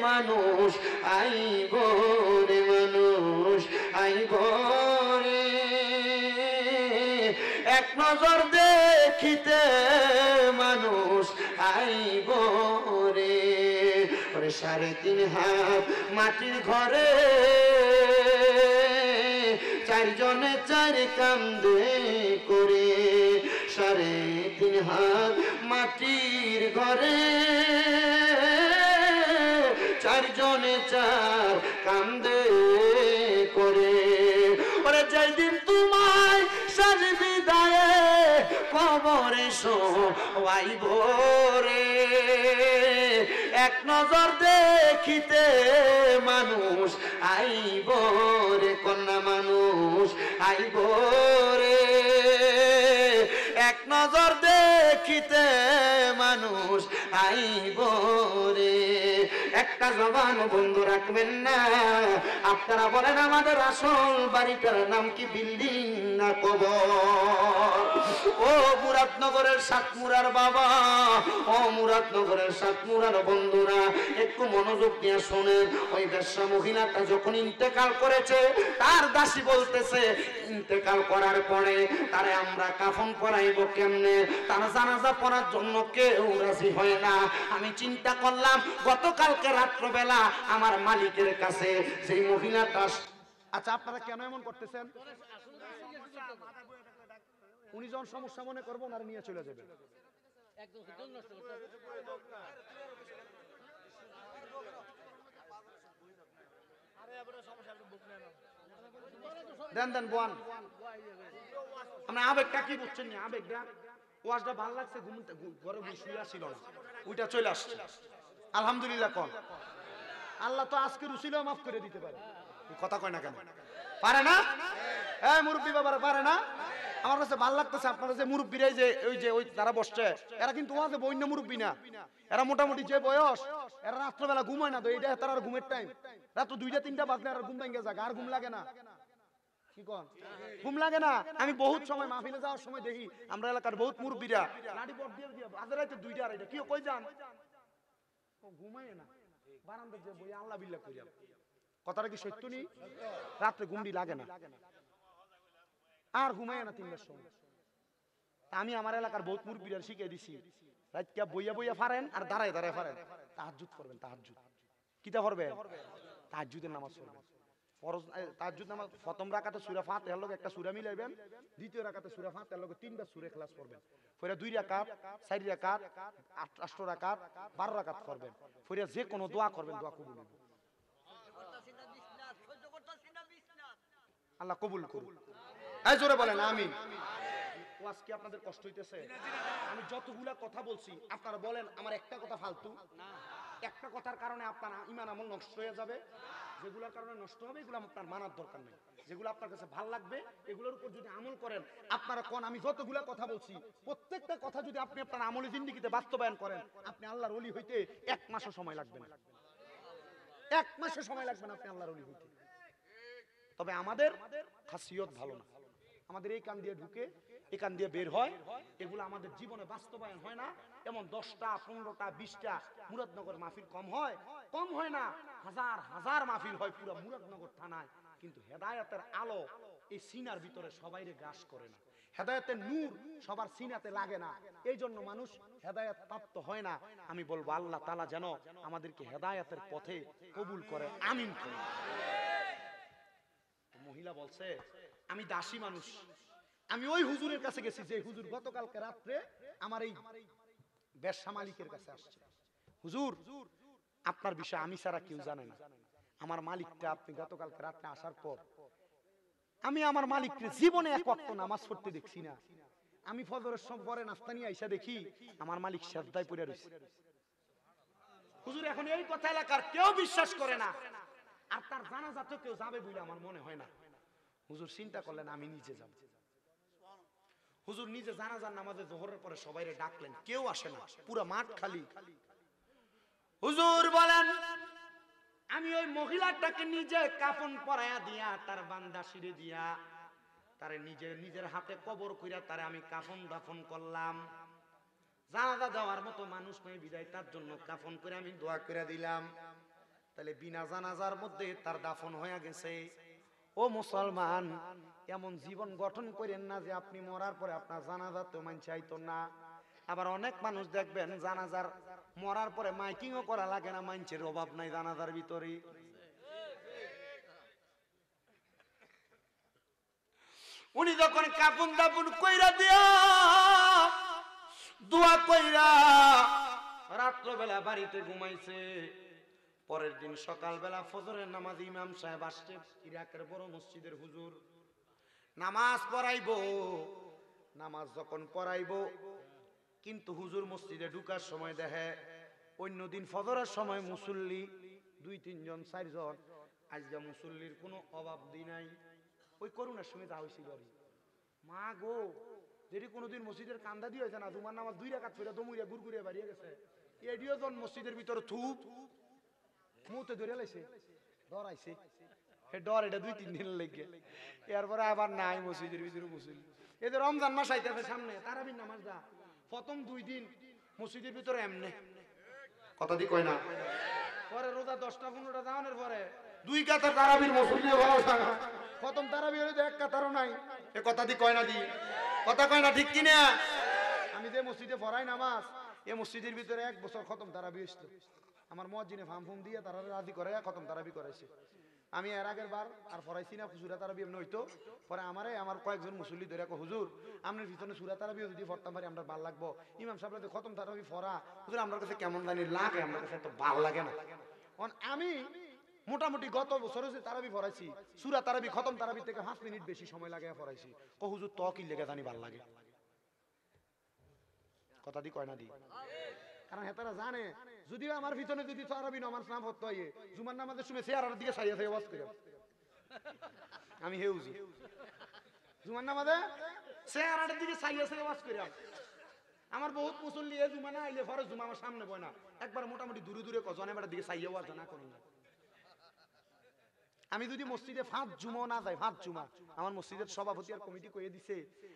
মানুষ আইব রে মানুষ আইব রে এক নজর দেখিতে মানুষ আইব রে ওরে 3.5 হাত মাটির ঘরে চারজনে চার কান্দে করে 3.5 হাত মাটির ঘরে চারজনে চার কান্দে করে ওরে যেদিন তোমায় সাজ বিদায়ে কবরে শোয়াইব রে এক নজর দেখিতে মানুষ আইব রে কন্যা মানুষ আইব রে এক নজর দেখিতে মানুষ আইব রে একটা জবান বন্ধ রাখবেন না আপনারা বলেন আমাদের আসল বাড়িটার নাম কি বিল্ডিং না কবর ও মুরাদনগরের সাতমুরার বাবা ও মুরাদনগরের সাতমুরার বন্ধুরা একটু মনোযোগ দিয়ে শোনেন ওই বেশ্যা মহিলাটা যখন ইন্তেকাল করেছে তার দাসী বলতেছে ইন্তেকাল করার পরে তারে আমরা কাফন পরাইব কেমনে তার জানাজা পড়ার জন্য কেউ রাজি হয় না আমি চিন্তা করলাম গতকালকে রাত্রবেলা আমার মালিকের কাছে সেই মহিলাটা আচ্ছা আপনারা কেন এমন করতেছেন উনি যখন সমস্যা মনে করবো ওনারা নিয়ে চলে যাবে দেন দেন বোয়ান আমরা আবেগটা কি বুঝছেন না আবেগটা ওয়াজটা ভালো লাগছে ঘরে শুয়ে ছিল না ওইটা চলে আসছে আলহামদুলিল্লাহ কোন আল্লাহ তো আজকে রুসিলেও মাফ করে দিতে পারে কথা কয় না কেন পারে না এই মুরব্বী বাবারা পারে না আমার কাছে ভালো লাগতেছে আপনারা যে মুরব্বীরাই যে ওই যারা বসছে এরা কিন্তু ওয়াজে বইন্য মুরব্বী না এরা মোটামুটি যে বয়স এরা রাত্রবেলা ঘুমায় না তো এটা তার আর ঘুমের টাইম রাত 2টা 3টা বাজলে আর ঘুম ভেঙে যায় আর ঘুম লাগে না কি কোন ঘুম লাগে না আমি বহুত সময় মাহফিলে যাওয়ার সময় দেখি আমরা এলাকার বহুত মুরব্বীরা লাঠি পট দিয়ে দিয়ে আজ রাতে 2টা 2:30 কি কই যান ও ঘুমায় না বারান্দা যে বই আল্লাহ বিল্লাহ কইরা কথাটা কি সত্য নি রাতে ঘুমডি লাগে না আর ঘুমায় না 3টার সময় আমি আমার এলাকার বহুত মুরব্বীরা শিখিয়ে দিছি রাতটা বইয়া বইয়া ফারেন আর দাঁড়ায় দাঁড়ায় ফারেন তাহাজ্জুদ করবেন তাহাজ্জুদ কিটা করবেন তাহাজ্জুদের নামাজ পড়বেন ফরজ তাহাজ্জুদ নামাজ প্রথম রাকাতে সূরা ফাতিহার লগে একটা সূরা মিলাইবেন দ্বিতীয় রাকাতে সূরা ফাতিহার লগে 3টা সূরা ইখলাস পড়বেন পরে 2 রাকাত 4 রাকাত 8 রাকাত 12 রাকাত করবেন পরে যে কোনো দোয়া করবেন দোয়া কবুল হবে আল্লাহ কবুল করুন এই জোরে বলেন আমিন ওয়াজ কি আপনাদের কষ্ট হইতেছে আমি যতগুলা কথা বলছি আপনারা বলেন আমার একটা কথা ফালতু না একটা কথার কারণে আপনার ঈমান আমল নষ্ট হয়ে যাবে যেগুলোর কারণে নষ্ট হবে এগুলো আপনার মানার দরকার নেই যেগুলো আপনার কাছে ভালো লাগবে এগুলোর উপর যদি আমল করেন আপনারা কোন আমি যতগুলা কথা বলছি প্রত্যেকটা কথা যদি আপনি আপনার আমলে জিন্দেগিতে বাস্তবায়ন করেন আপনি আল্লাহর ওলি হইতে 1 মাসও সময় লাগবে না 1 মাসও সময় লাগবে না আপনি আল্লাহর ওলি হইতে তবে আমাদের খাসিয়ত ভালো না আমাদের এই কান দিয়ে ঢুকে এই কান দিয়ে বের হয় এগুলো আমাদের জীবনে বাস্তবায়ন হয় না এমন 10টা 15টা 20টা মুরাদনগর মাহফিল কম হয় না হাজার হাজার মাহফিল হয় পুরো মুরাদনগর থানায় কিন্তু হেদায়েতের আলো এই সিনার ভিতরে সবাইরে গ্রাস করে না হেদায়েতের নূর সবার সিনাতে লাগে না এই জন্য মানুষ হেদায়েত প্রাপ্ত হয় না আমি বলবো আল্লাহ তাআলা যেন আমাদেরকে হেদায়েতের পথে কবুল করে আমিন করুন মহিলা বলছে আমি দাসী মানুষ আমি ওই হুজুরের কাছে গেছি যে হুজুর গতকালকে রাতে আমার এই ব্যবসা মালিকের কাছে আসছে হুজুর আপনার বিষয় আমি ছাড়া কেউ জানে না আমার মালিকটা আপনি গতকালকে রাতে আসার পর আমি আমার মালিককে জীবনে এক ওয়াক্ত নামাজ পড়তে দেখছি না আমি ফজরের সময় পরে নাস্তা নিয়ে আইসা দেখি আমার মালিক সিজদায় পড়ে রইছে হুজুর এখন এই কথা এলাকার কেউ বিশ্বাস করে না আর তার জানাজা তো কেউ যাবে বলে আমার মনে হয় না হুজুর চিন্তা করলেন আমি নিজে যাব হুজুর নিজে জানাজার নামাজে যোহরের পরে সবাইরে ডাকলেন কেউ আসে না পুরো মাঠ খালি হুজুর বলেন আমি ওই মহিলাটাকে নিজে কাফন পরায়া দিয়া তার বান্দা শিরে দিয়া তারে নিজের হাতে কবর কইরা তারে আমি কাফন দাফন করলাম জানাজা দেওয়ার মতো মানুষ নাই বিদায় তার জন্য কাফন করে আমি দোয়া করে দিলাম তাহলে বিনা জানাজার মধ্যে তার দাফন হয়ে গেছে ও মুসলমান এমন জীবন গঠন করেন না যে আপনি মরার পরে আপনার জানাজা তো মান চাইতো না আবার অনেক মানুষ দেখবেন জানাজার মরার পরে মাইকিংও করা লাগে না মানুষের অভাব নাই জানাজার ভিতরে উনি যখন কাফন দাফন কইরা দিয়া দোয়া কইরা রাত্রবেলা বাড়িতে ঘুমাইছে পরের দিন সকালবেলা ফজরের নামাজ ইমাম সাহেব আসছে ইরাকের বড় মসজিদের হুজুর নামাজ পড়াইবো নামাজ যখন পড়াইবো কিন্তু হুজুর মসজিদে ঢুকার সময় দেখে অন্যদিন ফজরের সময় মুসল্লি 2-3 জন 4 জন আজকে মুসল্লির কোনো অভাব দি নাই ওই করুণার সময় যা হয়েছিল মা গো যদি কোনোদিন মসজিদের কান্দা দিয়ে হয়েছে না তোমার নামাজ 2 রাকাত পড়ে দমুরিয়া গুড়গুড়িয়া বাড়িয়ে গেছে এডিও জন মসজিদের ভিতরে থুপ মুতে ধরে লাইছে ডরাইছে হে ডর এটা 2-3 দিন লেগে এরপরে আবার নাই মসজিদের ভিতরে মুসল্লি এদের রমজান মাস আইতেছে সামনে তারাবির নামাজ দা প্রথম 2 দিন মসজিদের ভিতরে এমনে কথা দি কয় না পরে রোজা 10টা 15টা দাওনের পরে 2 কাতার তারাবির মুসল্লি ভালো থাকা প্রথম তারাবি হলো 1 কাতারও নাই এ কথা দি কয় না দি কথা কয় না ঠিক কি না আমি যে মসজিদে পড়াই নামাজ এই মসজিদের ভিতরে 1 বছর খতম তারাবি হইছিল আমার মুয়াজ্জিনে ফাম দিয়ে তারা রাজি করে খতম তারাবি করাইছে আমি এর আগের বার আর পড়াইছি না সূরা তারাবি এমনি হইতো, পরে আমার কয়েকজন মুসল্লি ধরে হুজুর আপনার পিছনে সূরা তারাবি যদি পড়তাম পারি আমরা ভালো লাগবো, ইমাম সাহেব খতম তারাবি পড়া হুজুর আমার কাছে কেমন জানি লাগে, আমার কাছে তো ভালো লাগে না। আমি মোটামুটি গত বছর যে তারাবি পড়াইছি সূরা তারাবি খতম তারাবি থেকে 5 মিনিট বেশি সময় লাগে পড়াইছি। হুজুর তো কি লেগে জানি ভালো লাগে, কথা দি কয় না দি, কারণ হেতারা জানে যদিও আমার ভিতরে যদি তারাবি নামাজ না পড়তে হয় জুমার নামাজের সময় চেহারার দিকে চাইয়া চাইয়া ওয়াজ করে আমি হে হুজুর জুমার নামাজে চেহারার দিকে চাইয়া চাইয়া ওয়াজ করে। আমার বহুত মুসল্লি জুমা না আইলে ফরজ জুমা আমার সামনে বয় না, একবার মোটামুটি দূরে দূরে কজনের দিকে চাইয়া ওয়াজ না করেন না। আমি যদি মসজিদে 5 জুমা না যাই, 5 জুমা আমার মসজিদের সভাপতি আর কমিটি কইয়ে দিছে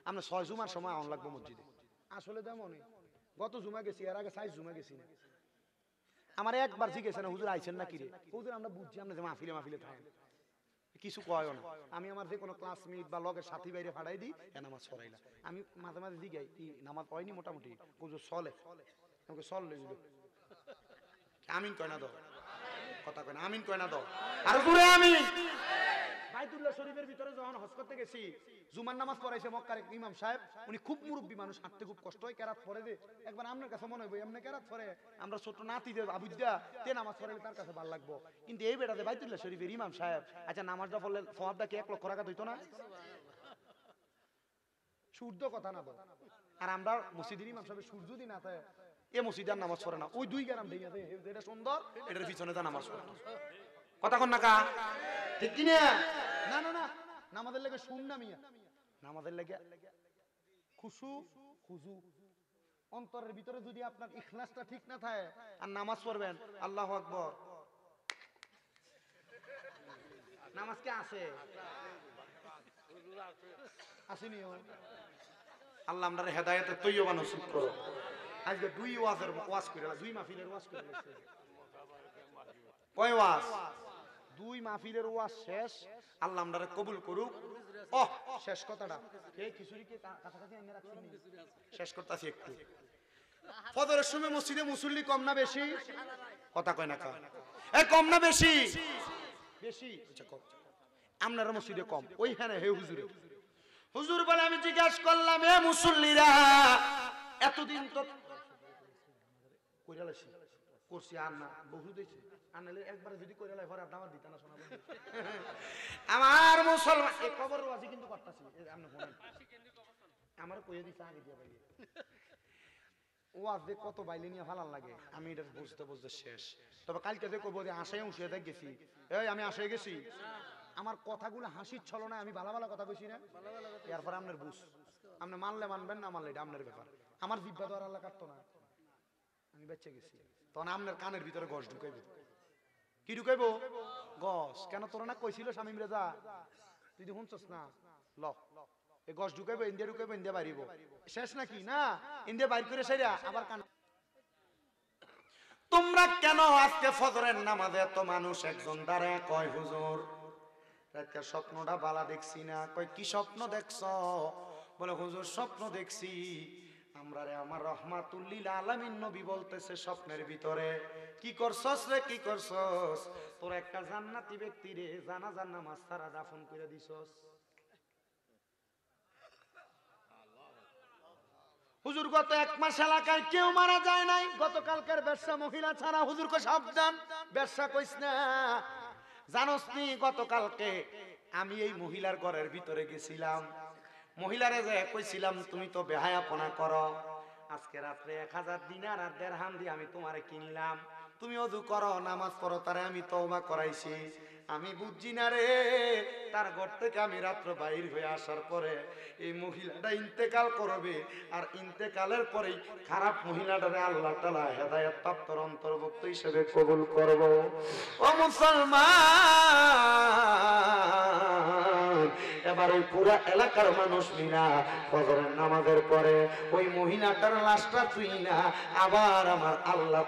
আমরা 6 জুমার সময় আউন লাগবো মসজিদে। আসলে তেমন গত জুমা গেছি, এর আগে 6 জুমা গেছি না। আমার একবার জিজ্ঞেস না হুজুর আইছেন না কিরে, হুজুর আমরা বুঝছি আমরা যে মাহফিলে থাকেন কিছু কয় না। আমি আমার যে কোনো ক্লাসমেট বা লগের সাথী বাইরে ফাড়াই দিই নামাজ পড়াইলা। আমি মাঝে মাঝে জিগাই কি নামাজ পড়াইনি, মোটামুটি হুজুর চলে আমাকে চললে যদি আমিন কয় না দাও, কথা কয় না আমিন কয় না দাও আর জোরে আমিন। বাইতুল্লাহ শরীফের ভিতরে যখন হজ করতে গেছি জুমার নামাজ পড়াইছে মক্কার ইমাম সাহেব, উনি খুব মুরব্বী মানুষ, হাঁটতে খুব কষ্ট হয়, কেরাত পড়ে দে একবার আপনার কাছে মনে হইব এমনি কেরাত পড়ে আমরা ছোট নাতি দে আবুদ্দা তে নামাজ পড়াইলে তার কাছে ভালো লাগবো। কিন্তু এই বেটাতে বাইতুল্লাহ শরীফের ইমাম সাহেব, আচ্ছা নামাজটা পড়লে সওয়াবটা কি 1 লক্ষ টাকা হইতো না? সূর্য কথা না বল। আর আমরা মসজিদের ইমাম সাহেব সূর্য দিন না থাকে এ মসজিদের নামাজ পড়ে না, ওই 2 গ্রাম ঢেকে আছে এটা সুন্দর এটার পিছনে তা নামাজ পড়ে না, কথা কন না কা ঠিক কি না? না না না নামাজের লাগে শুন না মিয়া, নামাজের লাগে খুশু খুজু, অন্তরের ভিতরে যদি আপনার ইখলাসটা ঠিক না থাকে আর নামাজ পড়বেন আল্লাহু আকবার নামাজ কে আছে আসেনি আল্লাহ আমরার হেদায়েতের তৈয়বা নসিব করো। আজকে 2 ওয়াজের ওয়াজ কইরা 2 মাহফিলের ওয়াজ কইরা কয় ওয়াজ 2 মাহফিলের ওয়াজ শেষ, আল্লাহ আমরারে কবুল করুক। শেষ কথাটা এই খিচুড়িকে কাছাকাছি এনে রাখছেন শেষ করতেছি একটু। ফজরের সময় মসজিদে মুসল্লি কম না বেশি, কথা কয় না কা এই কম না বেশি? বেশি। আচ্ছা কম, আপনার মসজিদে কম ওইখানে হে হুজুরে হুজুর বলে আমি জিজ্ঞাসা করলাম এ মুসল্লিরা এতদিন তো কইরালাছি করছি আর না বহু দিয়েছে আনলে একবার যদি কইরালাই পরে আপনি আমার দিতা না শোনাবেন আমার মুসলমান এই কবর ওয়াজি কিন্তু করতেছি আপনি শুনেন আমার কইয়ে দিছে আগে দিয়া ভাই ওয়াজ দে কত বাইলে নিয়ে ভালো লাগে আমি এটা বুঝতে শেষ। তবে কালকে যে কইবো যে আশায় উঠে দেখ গেছি এই আমি আশায় গেছি আমার কথাগুলো হাসির ছলনায় আমি ভালো ভালো কথা কইছি না, এরপর আপনার বুঝ আপনি মানলে মানবেন না মানলে এটা আপনার ব্যাপার। আমার জিব্বা তো আর আল্লাহ কাটতো না, আমি বেঁচে গেছি তখন আপনার কানের ভিতরে গস ঢুকাইব। কি ঢুকাইব? গস। কেন তোরা না কইছিল শামিম রেজা তুই শুনছস না ল এই গস ঢুকাইব ইন্ডিয়া ঢুকাইব ইন্ডিয়া বাইরিব শেষ নাকি না ইন্ডিয়া বাইর করে সেরা আবার কান। তোমরা কেন আজকে ফজরের নামাজে এত মানুষ একজন দাঁড়ায় কয় হুজুর রাতে স্বপ্নটা বালা দেখছি না। কয় কি স্বপ্ন দেখছ? বলে হুজুর স্বপ্ন দেখছি আমরা রে আমার রহমাতুল লিল আলামিন নবী বলতেছে স্বপ্নের ভিতরে কি করছস রে কি করছস তোর একটা জান্নাতি ব্যক্তি রে জানাজার নামাজ ছাড়া দাফন করে দিছস। হুজুর গত 1 মাস এলাকায় কেউ মারা যায় নাই, গতকালকের ব্যবসা মহিলা ছাড়া। হুজুর কো সাবধান ব্যবসা কইস না, জানোস নি গতকালকে আমি এই মহিলার ঘরের ভিতরে গেছিলাম, মহিলারে যে কইছিলাম তুমি তো বেহায়াপনা করো, আজকে রাত্রে 1000 দিনার আর দিরহাম দিয়ে আমি তোমারে কিনলাম, তুমি ওযু করো নামাজ পড়ো, তারে আমি তওবা করাইছি। আমি বুঝছি না রে তার ঘর থেকে আমি রাত্র বাইর হয়ে আসার পরে এই মহিলাটা ইন্তেকাল করবে আর ইন্তেকালের পরেই খারাপ মহিলাটারে আল্লাহ তাআলা হেদায়েত প্রাপ্তর অন্তর্ভুক্ত হিসেবে কবুল করব। ও মুসলমান এবার ওই পুরা এলাকার মানুষ মিলা ফজরের নামাজের পরে ওই মহিলাটার লাশটা তুই না আবার আমার আল্লাহ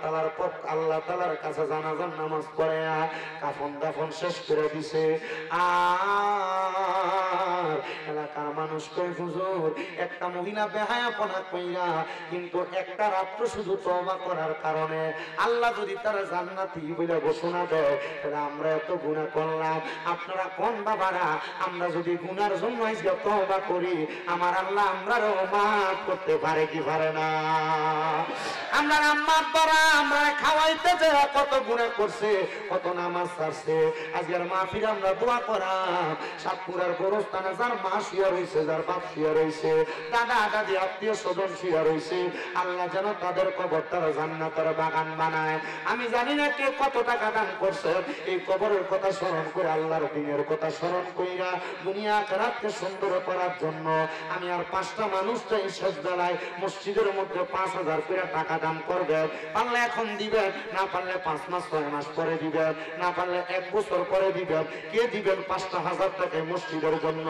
তাআলার কাছে জানাজার নামাজ পড়ে কাফন দাফন শেষ করে দিছে। আর এলাকার মানুষ মানুষ কই হুজুর একটা মহিলা বেহায়াপনা কইরা কিন্তু একটা রাত্র শুধু তওবা করার কারণে আল্লাহ যদি তার জান্নাতি বলে ঘোষণা দেয় তাহলে আমরা এত গুনাহ করলাম আপনারা কোন বাবারা আমরা যদি গুনার জন্য আজকে তওবা করি আমার আল্লাহ আমরাও মাফ করতে পারে কি পারে না আমরা আম্মা আব্বারা আমরা খাওয়াইতে যে কত গুনাহ করছে কত নামাজ ছাড়ছে আজকের মাহফিলে আমরা দোয়া করাম সাতপুরার গোরস্থানে যার মা শুয়ে রয়েছে যার বাপ শুয়ে রয়েছে দাদা দাদি আত্মীয় স্বজন শুয়ে রয়েছে আল্লাহ যেন তাদের কবরটার জান্নাতের বাগান বানায় আমি জানি না কে কত টাকা দান করছে এই কবরের কথা স্মরণ করে আল্লাহর দিনের কথা স্মরণ কইরা দুনিয়া আখিরাতকে সুন্দর করার জন্য আমি আর 5টা মানুষটা এই শেষ বেলায় মসজিদের মধ্যে 5000 করে টাকা দান করবে পারলে এখন দিবেন না পারলে 5 মাস 6 মাস পরে দিবেন না পারলে 1 বছর পরে দিবেন কে দিবেন 5টা হাজার টাকা মসজিদের জন্য